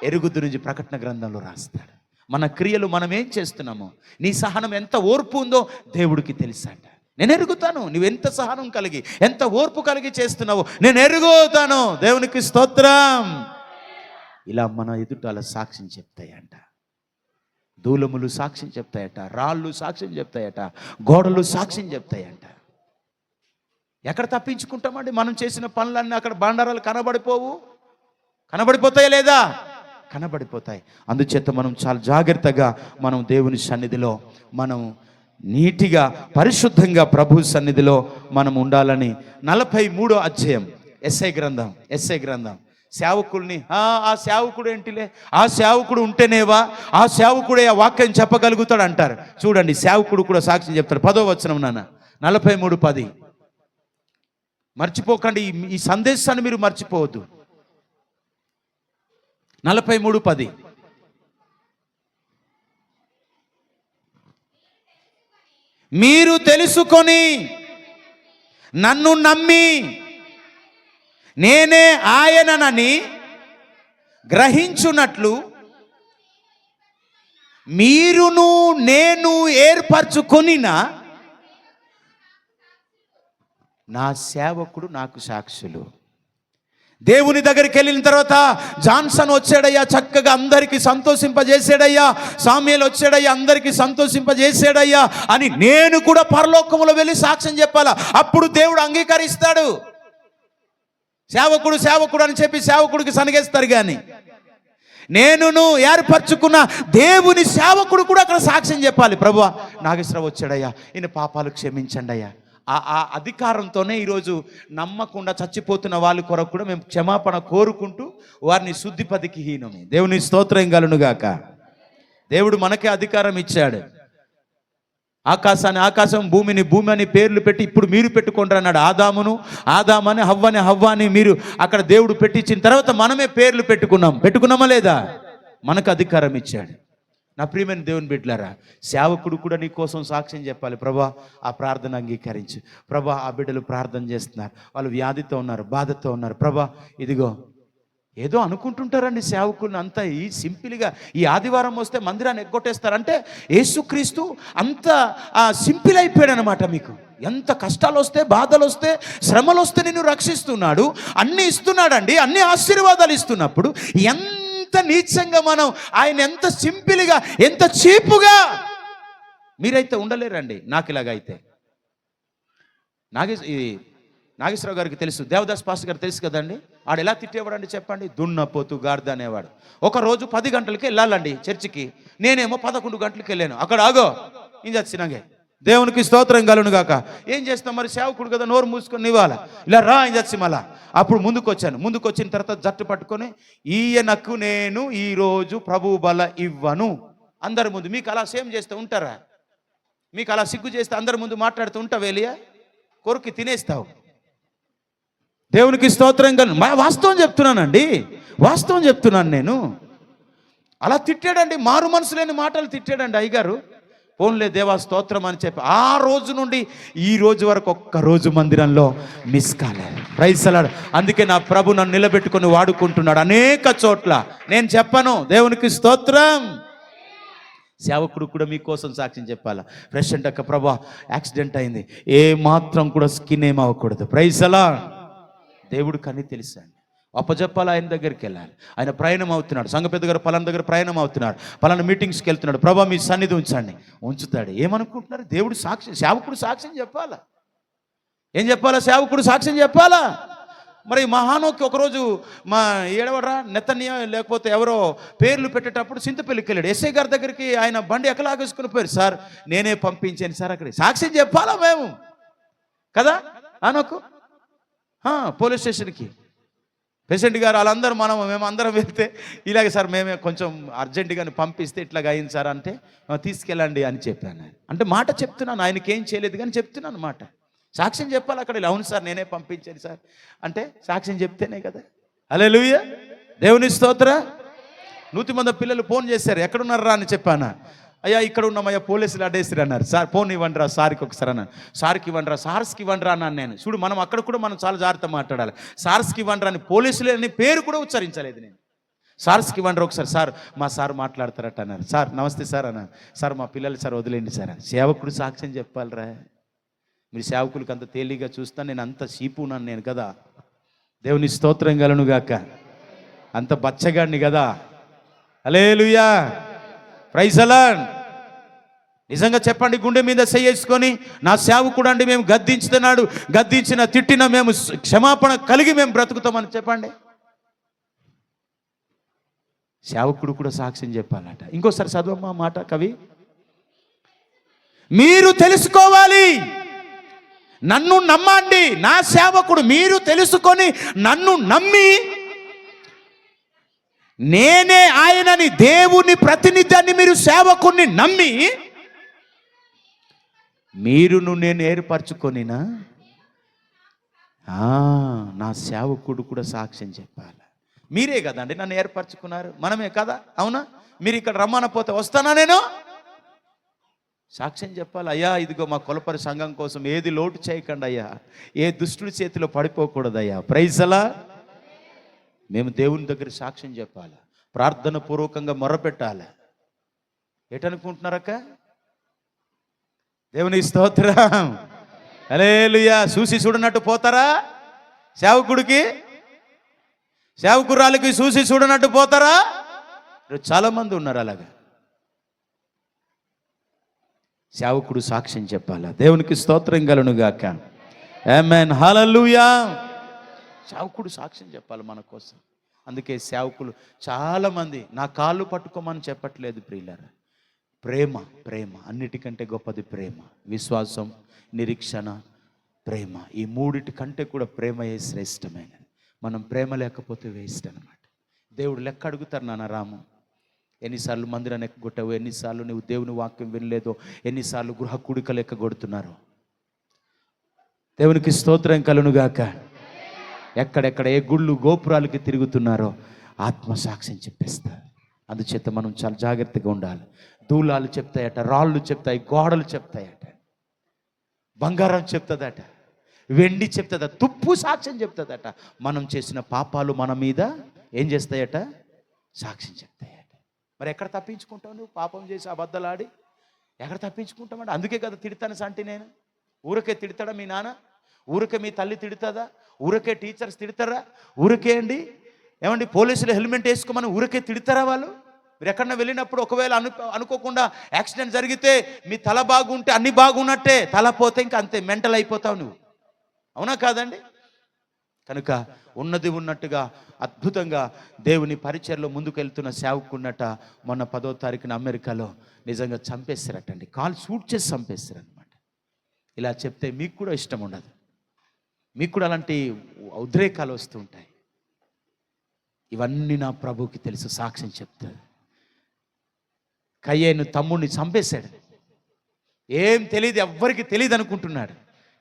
ఎరుగుదు నుంచి ప్రకటన గ్రంథంలో రాస్తాడు. మన క్రియలు మనం ఏం చేస్తున్నామో, నీ సహనం ఎంత ఓర్పు ఉందో దేవుడికి తెలుసంట. నేను ఎరుగుతాను నువ్వెంత సహనం కలిగి, ఎంత ఓర్పు కలిగి చేస్తున్నావో నేను ఎరుగుతాను. దేవునికి స్తోత్రం. ఇలా మన ఎదుట అలా సాక్ష్యం చెప్తాయంట. దూలములు సాక్ష్యం చెప్తాయట, రాళ్ళు సాక్ష్యం చెప్తాయట, గోడలు సాక్ష్యం చెప్తాయంట. ఎక్కడ తప్పించుకుంటామండి? మనం చేసిన పనులన్నీ అక్కడ బండారాలు కనబడిపోతాయా లేదా? కనబడిపోతాయి. అందుచేత మనం చాలా జాగ్రత్తగా మనం దేవుని సన్నిధిలో మనం నీటిగా పరిశుద్ధంగా ప్రభు సన్నిధిలో మనం ఉండాలని 43వ అధ్యాయం ఎస్ఐ గ్రంథం సేవకుల్ని ఆ సేవకుడు ఏంటిలే, ఆ సేవకుడు ఉంటేనేవా ఆ సేవకుడే ఆ వాక్యం చెప్పగలుగుతాడు అంటారు. చూడండి, సేవకుడు కూడా సాక్ష్యం చెప్తాడు. 10వ వచనం నాన్న 43:10. మర్చిపోకండి, ఈ సందేశాన్ని మీరు మర్చిపోవద్దు. 43:10. మీరు తెలుసుకొని నన్ను నమ్మి నేనే ఆయననని గ్రహించున్నట్లు మీరును నేను ఏర్పరచుకొనిన నా సేవకుడు నాకు సాక్షులు. దేవుని దగ్గరికి వెళ్ళిన తర్వాత జాన్సన్ వచ్చాడయ్యా, చక్కగా అందరికీ సంతోషింపజేసాడయ్యా, సామ్యుయేలు వచ్చాడయ్యా, అందరికీ సంతోషింపజేసాడయ్యా అని నేను కూడా పరలోకములో వెళ్ళి సాక్ష్యం చెప్పాలా. అప్పుడు దేవుడు అంగీకరిస్తాడు. సేవకుడు అని చెప్పి సేవకుడికి సనిగేస్తారు. కానీ నేనును ఏర్పరచుకున్న దేవుని సేవకుడు కూడా అక్కడ సాక్ష్యం చెప్పాలి. ప్రభువా, నాగేశ్వరరావు వచ్చాడయ్యా, ఈయన పాపాలు క్షమించండి అయ్యా. ఆ అధికారంతోనే ఈరోజు నమ్మకుండా చచ్చిపోతున్న వాళ్ళ కొరకు కూడా మేము క్షమాపణ కోరుకుంటూ వారిని శుద్ధిపదికి హీనమే. దేవుని స్తోత్రం కలుగునుగాక. దేవుడు మనకే అధికారం ఇచ్చాడు. ఆకాశాన్ని ఆకాశం, భూమిని భూమి అని పేర్లు పెట్టి ఇప్పుడు మీరు పెట్టుకోండి అన్నాడు. ఆదామని హవ్వని మీరు అక్కడ దేవుడు పెట్టించిన తర్వాత మనమే పేర్లు పెట్టుకున్నామా లేదా? మనకు అధికారం ఇచ్చాడు. నా ప్రియమైన దేవుని బిడ్డలారా, సేవకుడు కూడా నీ కోసం సాక్ష్యం చెప్పాలి. ప్రభా, ఆ ప్రార్థన అంగీకరించు. ప్రభా, ఆ బిడ్డలు ప్రార్థన చేస్తున్నారు, వాళ్ళు వ్యాధితో ఉన్నారు, బాధతో ఉన్నారు. ప్రభా, ఇదిగో ఏదో అనుకుంటుంటారండి సేవకుల్ని అంతా ఈ సింపుల్గా. ఈ ఆదివారం వస్తే మందిరాన్ని ఎగ్గొట్టేస్తారంటే యేసుక్రీస్తు అంత సింపుల్ అయిపోయాడు అనమాట. మీకు ఎంత కష్టాలు వస్తే, బాధలు వస్తే, శ్రమలు వస్తే నిన్ను రక్షిస్తున్నాడు, అన్నీ ఇస్తున్నాడండి. అన్ని ఆశీర్వాదాలు ఇస్తున్నప్పుడు ఎంత నీచంగా మనం ఆయన ఎంత సింపుల్గా, ఎంత చీపుగా మీరైతే ఉండలేరండి. నాకు ఇలాగైతే నాగేశ్వరరావు గారికి తెలుసు, దేవదాస్ పాస్టర్ గారు తెలుసు కదండి. ఆడు ఎలా తిట్టేవాడండి చెప్పండి? దున్నపోతు గాడిద అనేవాడు. ఒకరోజు 10 గంటలకి వెళ్ళాలండి చర్చికి, నేనేమో 11 గంటలకు వెళ్ళాను. అక్కడ ఆగో ఏం చచ్చినాగే, దేవునికి స్తోత్రం కలుగును గాక. ఏం చేస్తాం మరి, సేవకుడు కదా, నోరు మూసుకొని ఇవ్వాలా, ఇలా రా ఏం చచ్చి మళ్ళా. అప్పుడు ముందుకు వచ్చిన తర్వాత జట్టు పట్టుకొని, ఈయనకు నేను ఈరోజు ప్రభు బల ఇవ్వను అందరి ముందు. మీకు అలా సేమ్ చేస్తూ ఉంటారా? మీకు అలా సిగ్గు చేస్తే అందరి ముందు మాట్లాడుతూ ఉంటావు, వేలియా కొరికి తినేస్తావు. దేవునికి స్తోత్రం కలు. వాస్తవం చెప్తున్నానండి, వాస్తవం చెప్తున్నాను నేను. అలా తిట్టాడండి, మారు మనసు లేని మాటలు తిట్టాడండి అయ్యగారు. పోన్లే దేవా స్తోత్రం అని చెప్పి ఆ రోజు నుండి ఈ రోజు వరకు ఒక్క రోజు మందిరంలో మిస్ కాలేదు. Praise the Lord. అందుకే నా ప్రభు నన్ను నిలబెట్టుకొని వాడుకుంటున్నాడు అనేక చోట్ల. నేను చెప్పను, దేవునికి స్తోత్రం. సేవకుడు కూడా మీకోసం సాక్ష్యం చెప్పాలా. ప్రెసిడెంట్ అక్క ప్రభా యాక్సిడెంట్ అయింది, ఏ మాత్రం కూడా స్కిన్ ఏమవ్వకూడదు. Praise the Lord. దేవుడికి అన్నీ తెలుసండి. అప్పచెప్పాలి, ఆయన దగ్గరికి వెళ్ళాలి. ఆయన ప్రయాణం అవుతున్నాడు, సంఘ పెద్ద గారు పలానా దగ్గర ప్రయాణం అవుతున్నాడు, పలానా మీటింగ్స్కి వెళ్తున్నాడు, ప్రభా మీ సన్నిధి ఉంచండి. ఉంచుతాడు. ఏమనుకుంటున్నారు? దేవుడు సాక్ష్యం, సేవకుడు సాక్ష్యం చెప్పాలా. ఏం చెప్పాలా? సేవకుడు సాక్ష్యం చెప్పాలా. మరి మహానోకి ఒకరోజు మా ఏడవరా నెతన్యా లేకపోతే ఎవరో పేర్లు పెట్టేటప్పుడు సింతపల్లికి వెళ్ళాడు. ఎస్ఐ గారి దగ్గరికి ఆయన బండి ఎక్కలాగేసుకుని పోయారు. సార్ నేనే పంపించాను సార్. అక్కడ సాక్ష్యం చెప్పాలా మేము కదా. ఆనోకు పోలీస్ స్టేషన్కి ప్రెసిడెంట్ గారు వాళ్ళందరూ మేము అందరం వెళ్తే ఇలాగే సార్ మేమే కొంచెం అర్జెంటుగానే పంపిస్తే ఇట్లాగా అయింది సార్ అంటే తీసుకెళ్ళండి అని చెప్పాను. అంటే మాట చెప్తున్నాను, ఆయనకి ఏం చేయలేదు కానీ చెప్తున్నాను మాట. సాక్ష్యం చెప్పాలి అక్కడ. అవును సార్ నేనే పంపించాను సార్ అంటే సాక్ష్యం చెప్తేనే కదా. హల్లెలూయా, దేవుని స్తోత్ర. 100 మంది పిల్లలు ఫోన్ చేశారు, ఎక్కడున్నారా అని చెప్పాను. అయ్యా ఇక్కడ ఉన్నామయ్యా, పోలీసులు అడ్డేసిరు అన్నారు. సార్ ఫోన్ ఇవ్వండి రా సార్కి ఒకసారి అన్నాను. సార్కి ఇవ్వండి రా, సార్స్కి ఇవ్వండి రా అన్నాను నేను. చూడు మనం అక్కడ కూడా మనం చాలా జాగ్రత్త మాట్లాడాలి. సార్స్కి ఇవ్వండి రా అని పోలీసులు అని పేరు కూడా ఉచ్చరించలేదు నేను. సార్స్కి ఇవ్వండి ఒకసారి. సార్ మా సార్ మాట్లాడతారట అన్నారు. సార్ నమస్తే సార్ అన్నారు. సార్ మా పిల్లలు సార్ వదిలేండి సార్. సేవకుడు సాక్ష్యం చెప్పాలిరా. మీరు సేవకులకి అంత తేలిగ్గా చూస్తాను, నేను అంత చీపున్నాను నేను కదా. దేవుని స్తోత్రం గలను గాక. అంత బచ్చగాడిని కదా. హల్లెలూయా, ప్రైజ్ ది లార్డ్. నిజంగా చెప్పండి, గుండె మీద చేసుకొని నా సేవకుడు అండి మేము గద్దించుతున్నాడు, గద్దించిన తిట్టిన మేము క్షమాపణ కలిగి మేము బ్రతుకుతామని చెప్పండి. సేవకుడు కూడా సాక్ష్యం చెప్పాలట. ఇంకోసారి చదవమ్మా మాట కవి. మీరు తెలుసుకోవాలి, నన్ను నమ్మండి. నా సేవకుడు మీరు తెలుసుకొని నన్ను నమ్మి నేనే ఆయనని, దేవుని ప్రతినిధిని మీరు సేవకుణ్ణి నమ్మి మీరును నేను ఏర్పరచుకొనినా నా సేవకుడు కూడా సాక్ష్యం చెప్పాలి. మీరే కదండి నన్ను ఏర్పరచుకున్నారు, మనమే కదా. అవునా? మీరు ఇక్కడ రమ్మనపోతే వస్తానా నేను? సాక్ష్యం చెప్పాలి. అయ్యా ఇదిగో మా కొలపరి సంఘం కోసం ఏది లోటు చేయకండి అయ్యా, ఏ దుష్టుడి చేతిలో పడిపోకూడదయ్యా. Praise the lord. మేము దేవుని దగ్గర సాక్ష్యం చెప్పాలి, ప్రార్థన పూర్వకంగా మొరపెట్టాలి. ఎటనుకుంటున్నారక్క? దేవుని స్తోత్రం. హల్లెలూయా. చూసి చూడనట్టు పోతారా? సేవకుడికి సేవకురాలకి చూసి చూడనట్టు పోతారా? చాలా మంది ఉన్నారు అలాగా. సేవకుడు సాక్ష్యం చెప్పాలా. దేవునికి స్తోత్రం కలుగును గాక. ఆమేన్, హల్లెలూయా. సేవకుడు సాక్ష్యం చెప్పాలి మన కోసం. అందుకే సేవకులు చాలామంది నా కాళ్ళు పట్టుకోమని చెప్పట్లేదు ప్రియులారా. ప్రేమ, ప్రేమ అన్నిటికంటే గొప్పది ప్రేమ. విశ్వాసం, నిరీక్షణ, ప్రేమ. ఈ మూడిటి కంటే కూడా ప్రేమయే శ్రేష్టమైనది. మనం ప్రేమ లేకపోతే వేస్ట్ అనమాట. దేవుడు లెక్క అడుగుతారు. నాన్న రాము, ఎన్నిసార్లు మందిరాన్ని ఎక్కగొట్టావు, ఎన్నిసార్లు నువ్వు దేవుని వాక్యం వినలేదో, ఎన్నిసార్లు గృహ కూడికలు ఎక్కగొడుతున్నారు. దేవునికి స్తోత్రం కలుగునుగాక. ఎక్కడెక్కడ ఏ గుళ్ళు గోపురాలకి తిరుగుతున్నారో ఆత్మసాక్ష్యం చెప్పేస్తారు. అందుచేత మనం చాలా జాగ్రత్తగా ఉండాలి. దూలాలు చెప్తాయట, రాళ్ళు చెప్తాయి, గోడలు చెప్తాయట, బంగారం చెప్తుందట, వెండి చెప్తుందట, తుప్పు సాక్ష్యం చెప్తుందట. మనం చేసిన పాపాలు మన మీద ఏం చేస్తాయట? సాక్ష్యం చెప్తాయట. మరి ఎక్కడ తప్పించుకుంటావు నువ్వు? పాపం చేసి అబద్ధాలాడి ఎక్కడ తప్పించుకుంటామంటే అందుకే కదా తిడతాను సంటి నేను. ఊరికే తిడతాడా మీ నాన్న? ఊరికే మీ తల్లి తిడుతుందా? ఊరికే టీచర్స్ తిడతారా? ఊరికే అండి ఏమండి పోలీసులు హెల్మెట్ వేసుకోమని ఊరికే తిడతారా వాళ్ళు? మీరు ఎక్కడన్నా వెళ్ళినప్పుడు ఒకవేళ అనుకోకుండా యాక్సిడెంట్ జరిగితే మీ తల బాగుంటే అన్ని బాగున్నట్టే, తల పోతే ఇంకా అంతే మెంటల్ అయిపోతావు నువ్వు. అవునా కాదండి? కనుక ఉన్నది ఉన్నట్టుగా అద్భుతంగా దేవుని పరిచర్లో ముందుకు వెళ్తున్న సేవకున్నట మొన్న 10వ తారీఖున అమెరికాలో నిజంగా చంపేస్తారటండి. కాల్ షూట్ చేసి చంపేస్తారనమాట. ఇలా చెప్తే మీకు కూడా ఇష్టం ఉండదు, మీకు కూడా అలాంటి ఉద్రేకాలు వస్తూ ఉంటాయి. ఇవన్నీ నా ప్రభువుకి తెలుసు, సాక్ష్యం చెప్తాడు. కయ్యేను తమ్ముడిని చంపేశాడు, ఏం తెలియదు, ఎవ్వరికి తెలియదు అనుకుంటున్నాడు.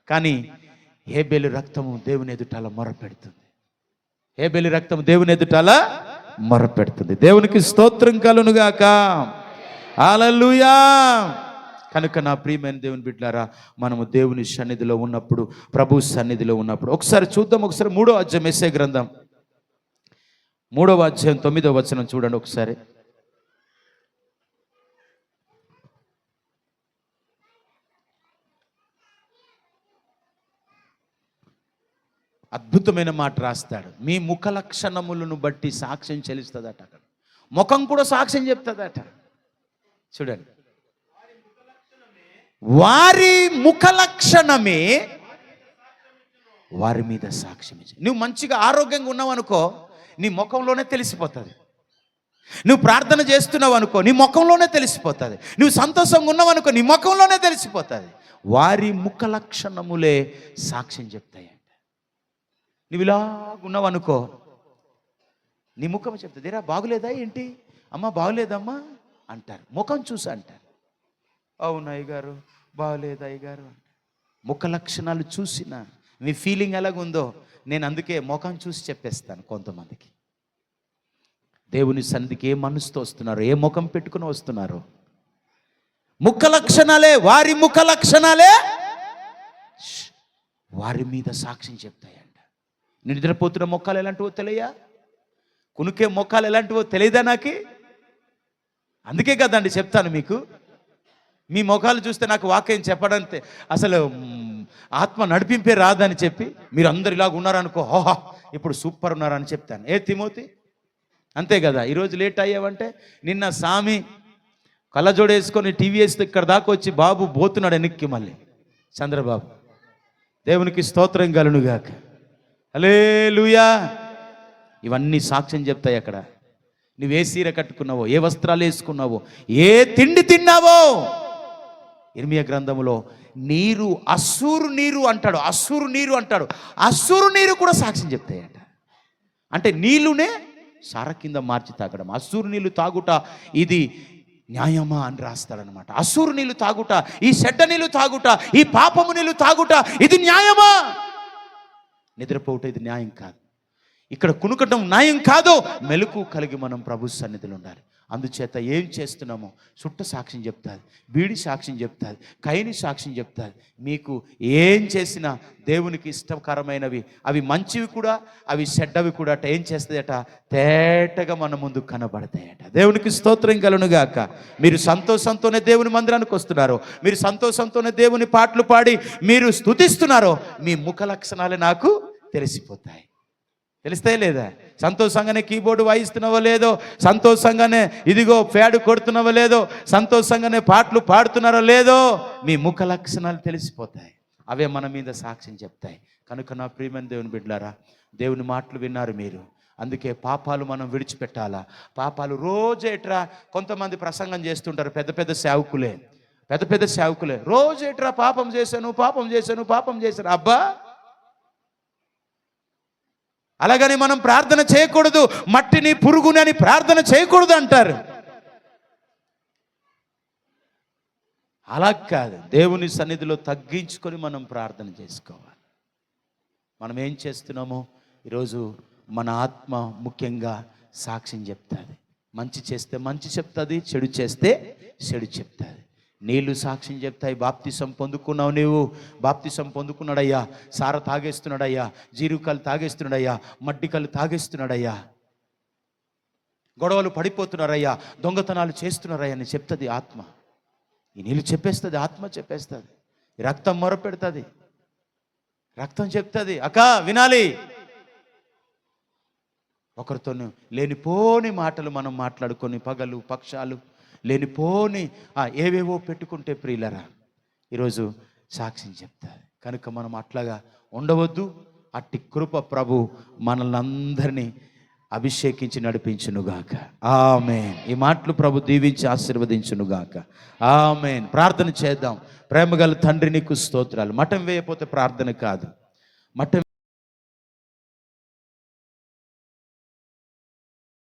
కానీ హేబేలు రక్తము దేవుని ఎదుటాల మొరపెడుతుంది. హేబేలు రక్తము దేవుని ఎదుటాల మొరపెడుతుంది. దేవునికి స్తోత్రం కలుగునుగాక. హల్లెలూయా. కనుక నా ప్రియమైన దేవుని బిడ్డలారా, మనము దేవుని సన్నిధిలో ఉన్నప్పుడు, ప్రభు సన్నిధిలో ఉన్నప్పుడు ఒకసారి చూద్దాం. ఒకసారి 3వ అధ్యాయం యెషయా గ్రంథం 3వ అధ్యాయం 9వ వచనం చూడండి ఒకసారి. అద్భుతమైన మాట రాస్తాడు. మీ ముఖ లక్షణములను బట్టి సాక్ష్యం చెల్లిస్తుందట. అక్కడ ముఖం కూడా సాక్ష్యం చెప్తుందట. చూడండి, వారి ముఖ లక్షణమే వారి మీద సాక్ష్యం ఇచ్చి. నువ్వు మంచిగా ఆరోగ్యంగా ఉన్నావు అనుకో, నీ ముఖంలోనే తెలిసిపోతుంది. నువ్వు ప్రార్థన చేస్తున్నావు అనుకో, నీ ముఖంలోనే తెలిసిపోతుంది. నువ్వు సంతోషంగా ఉన్నావు అనుకో, నీ ముఖంలోనే తెలిసిపోతుంది. వారి ముఖ లక్షణములే సాక్ష్యం చెప్తాయంట. నువ్వు ఇలాగున్నావు అనుకో, నీ ముఖం చెప్తుంది, ఏరా బాగులేదా ఏంటి, అమ్మ బాగులేదమ్మా అంటారు. ముఖం చూసి అంటారు. అవును అయ్యగారు, బాగలేదు అయ్యగారు. ముఖ లక్షణాలు చూసిన మీ ఫీలింగ్ ఎలాగుందో నేను అందుకే ముఖం చూసి చెప్పేస్తాను. కొంతమందికి దేవుని సన్నిధికి ఏ మనసుతో వస్తున్నారు, ఏ ముఖం పెట్టుకుని వస్తున్నారు, ముఖ లక్షణాలే, వారి ముఖ లక్షణాలే వారి మీద సాక్ష్యం చెప్తాయంట. నిద్రపోతున్న మొక్కలు ఎలాంటివో తెలియా, కునుకే మొక్కలు ఎలాంటివో తెలియదా నాకు? అందుకే కదండి చెప్తాను మీకు. మీ ముఖాలు చూస్తే నాకు వాక్యం చెప్పడంతే అసలు ఆత్మ నడిపింపే రాదని చెప్పి మీరు అందరు ఇలాగ ఉన్నారనుకో, ఓహా ఇప్పుడు సూపర్ ఉన్నారని చెప్తాను. ఏ తిమోతి అంతే కదా. ఈరోజు లేట్ అయ్యావంటే, నిన్న సామి కళ్ళజోడేసుకొని టీవీఎస్ ఇక్కడ దాకా వచ్చి బాబు పోతున్నాడు వెనక్కి, మళ్ళీ చంద్రబాబు. దేవునికి స్తోత్రం కలుగునుగాక. హల్లెలూయా. ఇవన్నీ సాక్ష్యం చెప్తాయి. అక్కడ నువ్వు ఏ సీర కట్టుకున్నావో, ఏ వస్త్రాలు వేసుకున్నావో, ఏ తిండి తిన్నావో. ఇర్మియా గ్రంథములో నీరు, అస్సూరు నీరు అంటాడు, అస్సూరు నీరు అంటాడు. అస్సూరు నీరు కూడా సాక్ష్యం చెప్తాయట. అంటే నీళ్ళునే సార కింద మార్చి తాగడం. అస్సూరు నీళ్ళు తాగుట ఇది న్యాయమా అని రాస్తాడనమాట. అస్సూరు నీళ్ళు తాగుట, ఈ చెడ్డ నీళ్ళు తాగుట, ఈ పాపము నీళ్ళు తాగుట ఇది న్యాయమా? నిద్రపోవుట ఇది న్యాయం కాదు. ఇక్కడ కునుకటం న్యాయం కాదు. మెలకు కలిగి మనం ప్రభు సన్నిధిలో ఉండాలి. అందుచేత ఏం చేస్తున్నామో చుట్ట సాక్ష్యం చెప్తాది, బీడి సాక్ష్యం చెప్తాది, కైని సాక్ష్యం చెప్తాది. మీకు ఏం చేసినా దేవునికి ఇష్టకరమైనవి, అవి మంచివి కూడా, అవి చెడ్డవి కూడా అట ఏం చేస్తాయట, తేటగా మన ముందు కనబడతాయట. దేవునికి స్తోత్రం కలుగునుగాక. మీరు సంతోషంతోనే దేవుని మందిరానికి వస్తున్నారో, మీరు సంతోషంతోనే దేవుని పాటలు పాడి మీరు స్తుతిస్తున్నారో, మీ ముఖ లక్షణాలు నాకు తెలిసిపోతాయి. తెలుస్తాయి లేదా? సంతోషంగానే కీబోర్డు వాయిస్తున్నావో లేదో, సంతోషంగానే ఇదిగో ప్యాడ్ కొడుతున్నావో లేదో, సంతోషంగానే పాటలు పాడుతున్నారో లేదో, మీ ముఖ లక్షణాలు తెలిసిపోతాయి. అవే మన మీద సాక్ష్యం చెప్తాయి. కనుక నా ప్రియమైన దేవుని బిడ్డలారా, దేవుని మాటలు విన్నారు మీరు. అందుకే పాపాలు మనం విడిచిపెట్టాలా. పాపాలు రోజేట్రా, కొంతమంది ప్రసంగం చేస్తుంటారు, పెద్ద పెద్ద సేవకులే రోజేట్రా పాపం చేశాను. అబ్బా, అలాగని మనం ప్రార్థన చేయకూడదు, మట్టిని పురుగుని అని ప్రార్థన చేయకూడదు అంటారు. అలా కాదు, దేవుని సన్నిధిలో తగ్గించుకొని మనం ప్రార్థన చేసుకోవాలి. మనం ఏం చేస్తున్నామో ఈరోజు మన ఆత్మ ముఖ్యంగా సాక్ష్యం చెప్తుంది. మంచి చేస్తే మంచి చెప్తుంది, చెడు చేస్తే చెడు చెప్తుంది. నీళ్ళు సాక్ష్యం చెప్తాయి. బాప్తిసం పొందుకున్నావు, నీవు బాప్తిసం పొందుకున్నాడయ్యా, సార తాగేస్తున్నాడయ్యా, జీరుకలు తాగేస్తున్నాడయ్యా, మడ్డికలు తాగేస్తున్నాడయ్యా, గొడవలు పడిపోతున్నారయ్యా, దొంగతనాలు చేస్తున్నారయ్యా అని చెప్తుంది ఆత్మ. ఈ నీళ్ళు చెప్పేస్తుంది, ఆత్మ చెప్పేస్తుంది. రక్తం మొరపెడుతుంది, రక్తం చెప్తుంది, అక్క వినాలి. ఒకరితో లేనిపోని మాటలు మనం మాట్లాడుకొని పగలు పక్షాలు లేనిపోని ఏవేవో పెట్టుకుంటే ప్రియులరా ఈరోజు సాక్ష్యం చెప్తారు. కనుక మనం అట్లాగా ఉండవద్దు. అట్టి కృప ప్రభు మనల్ని అందరినీ అభిషేకించి నడిపించునుగాక. ఆమేన్. ఈ మాటలు ప్రభు దీవించి ఆశీర్వదించునుగాక. ఆమేన్. ప్రార్థన చేద్దాం. ప్రేమగల తండ్రి నీకు స్తోత్రాలు. మఠం వేయకపోతే ప్రార్థన కాదు. మఠం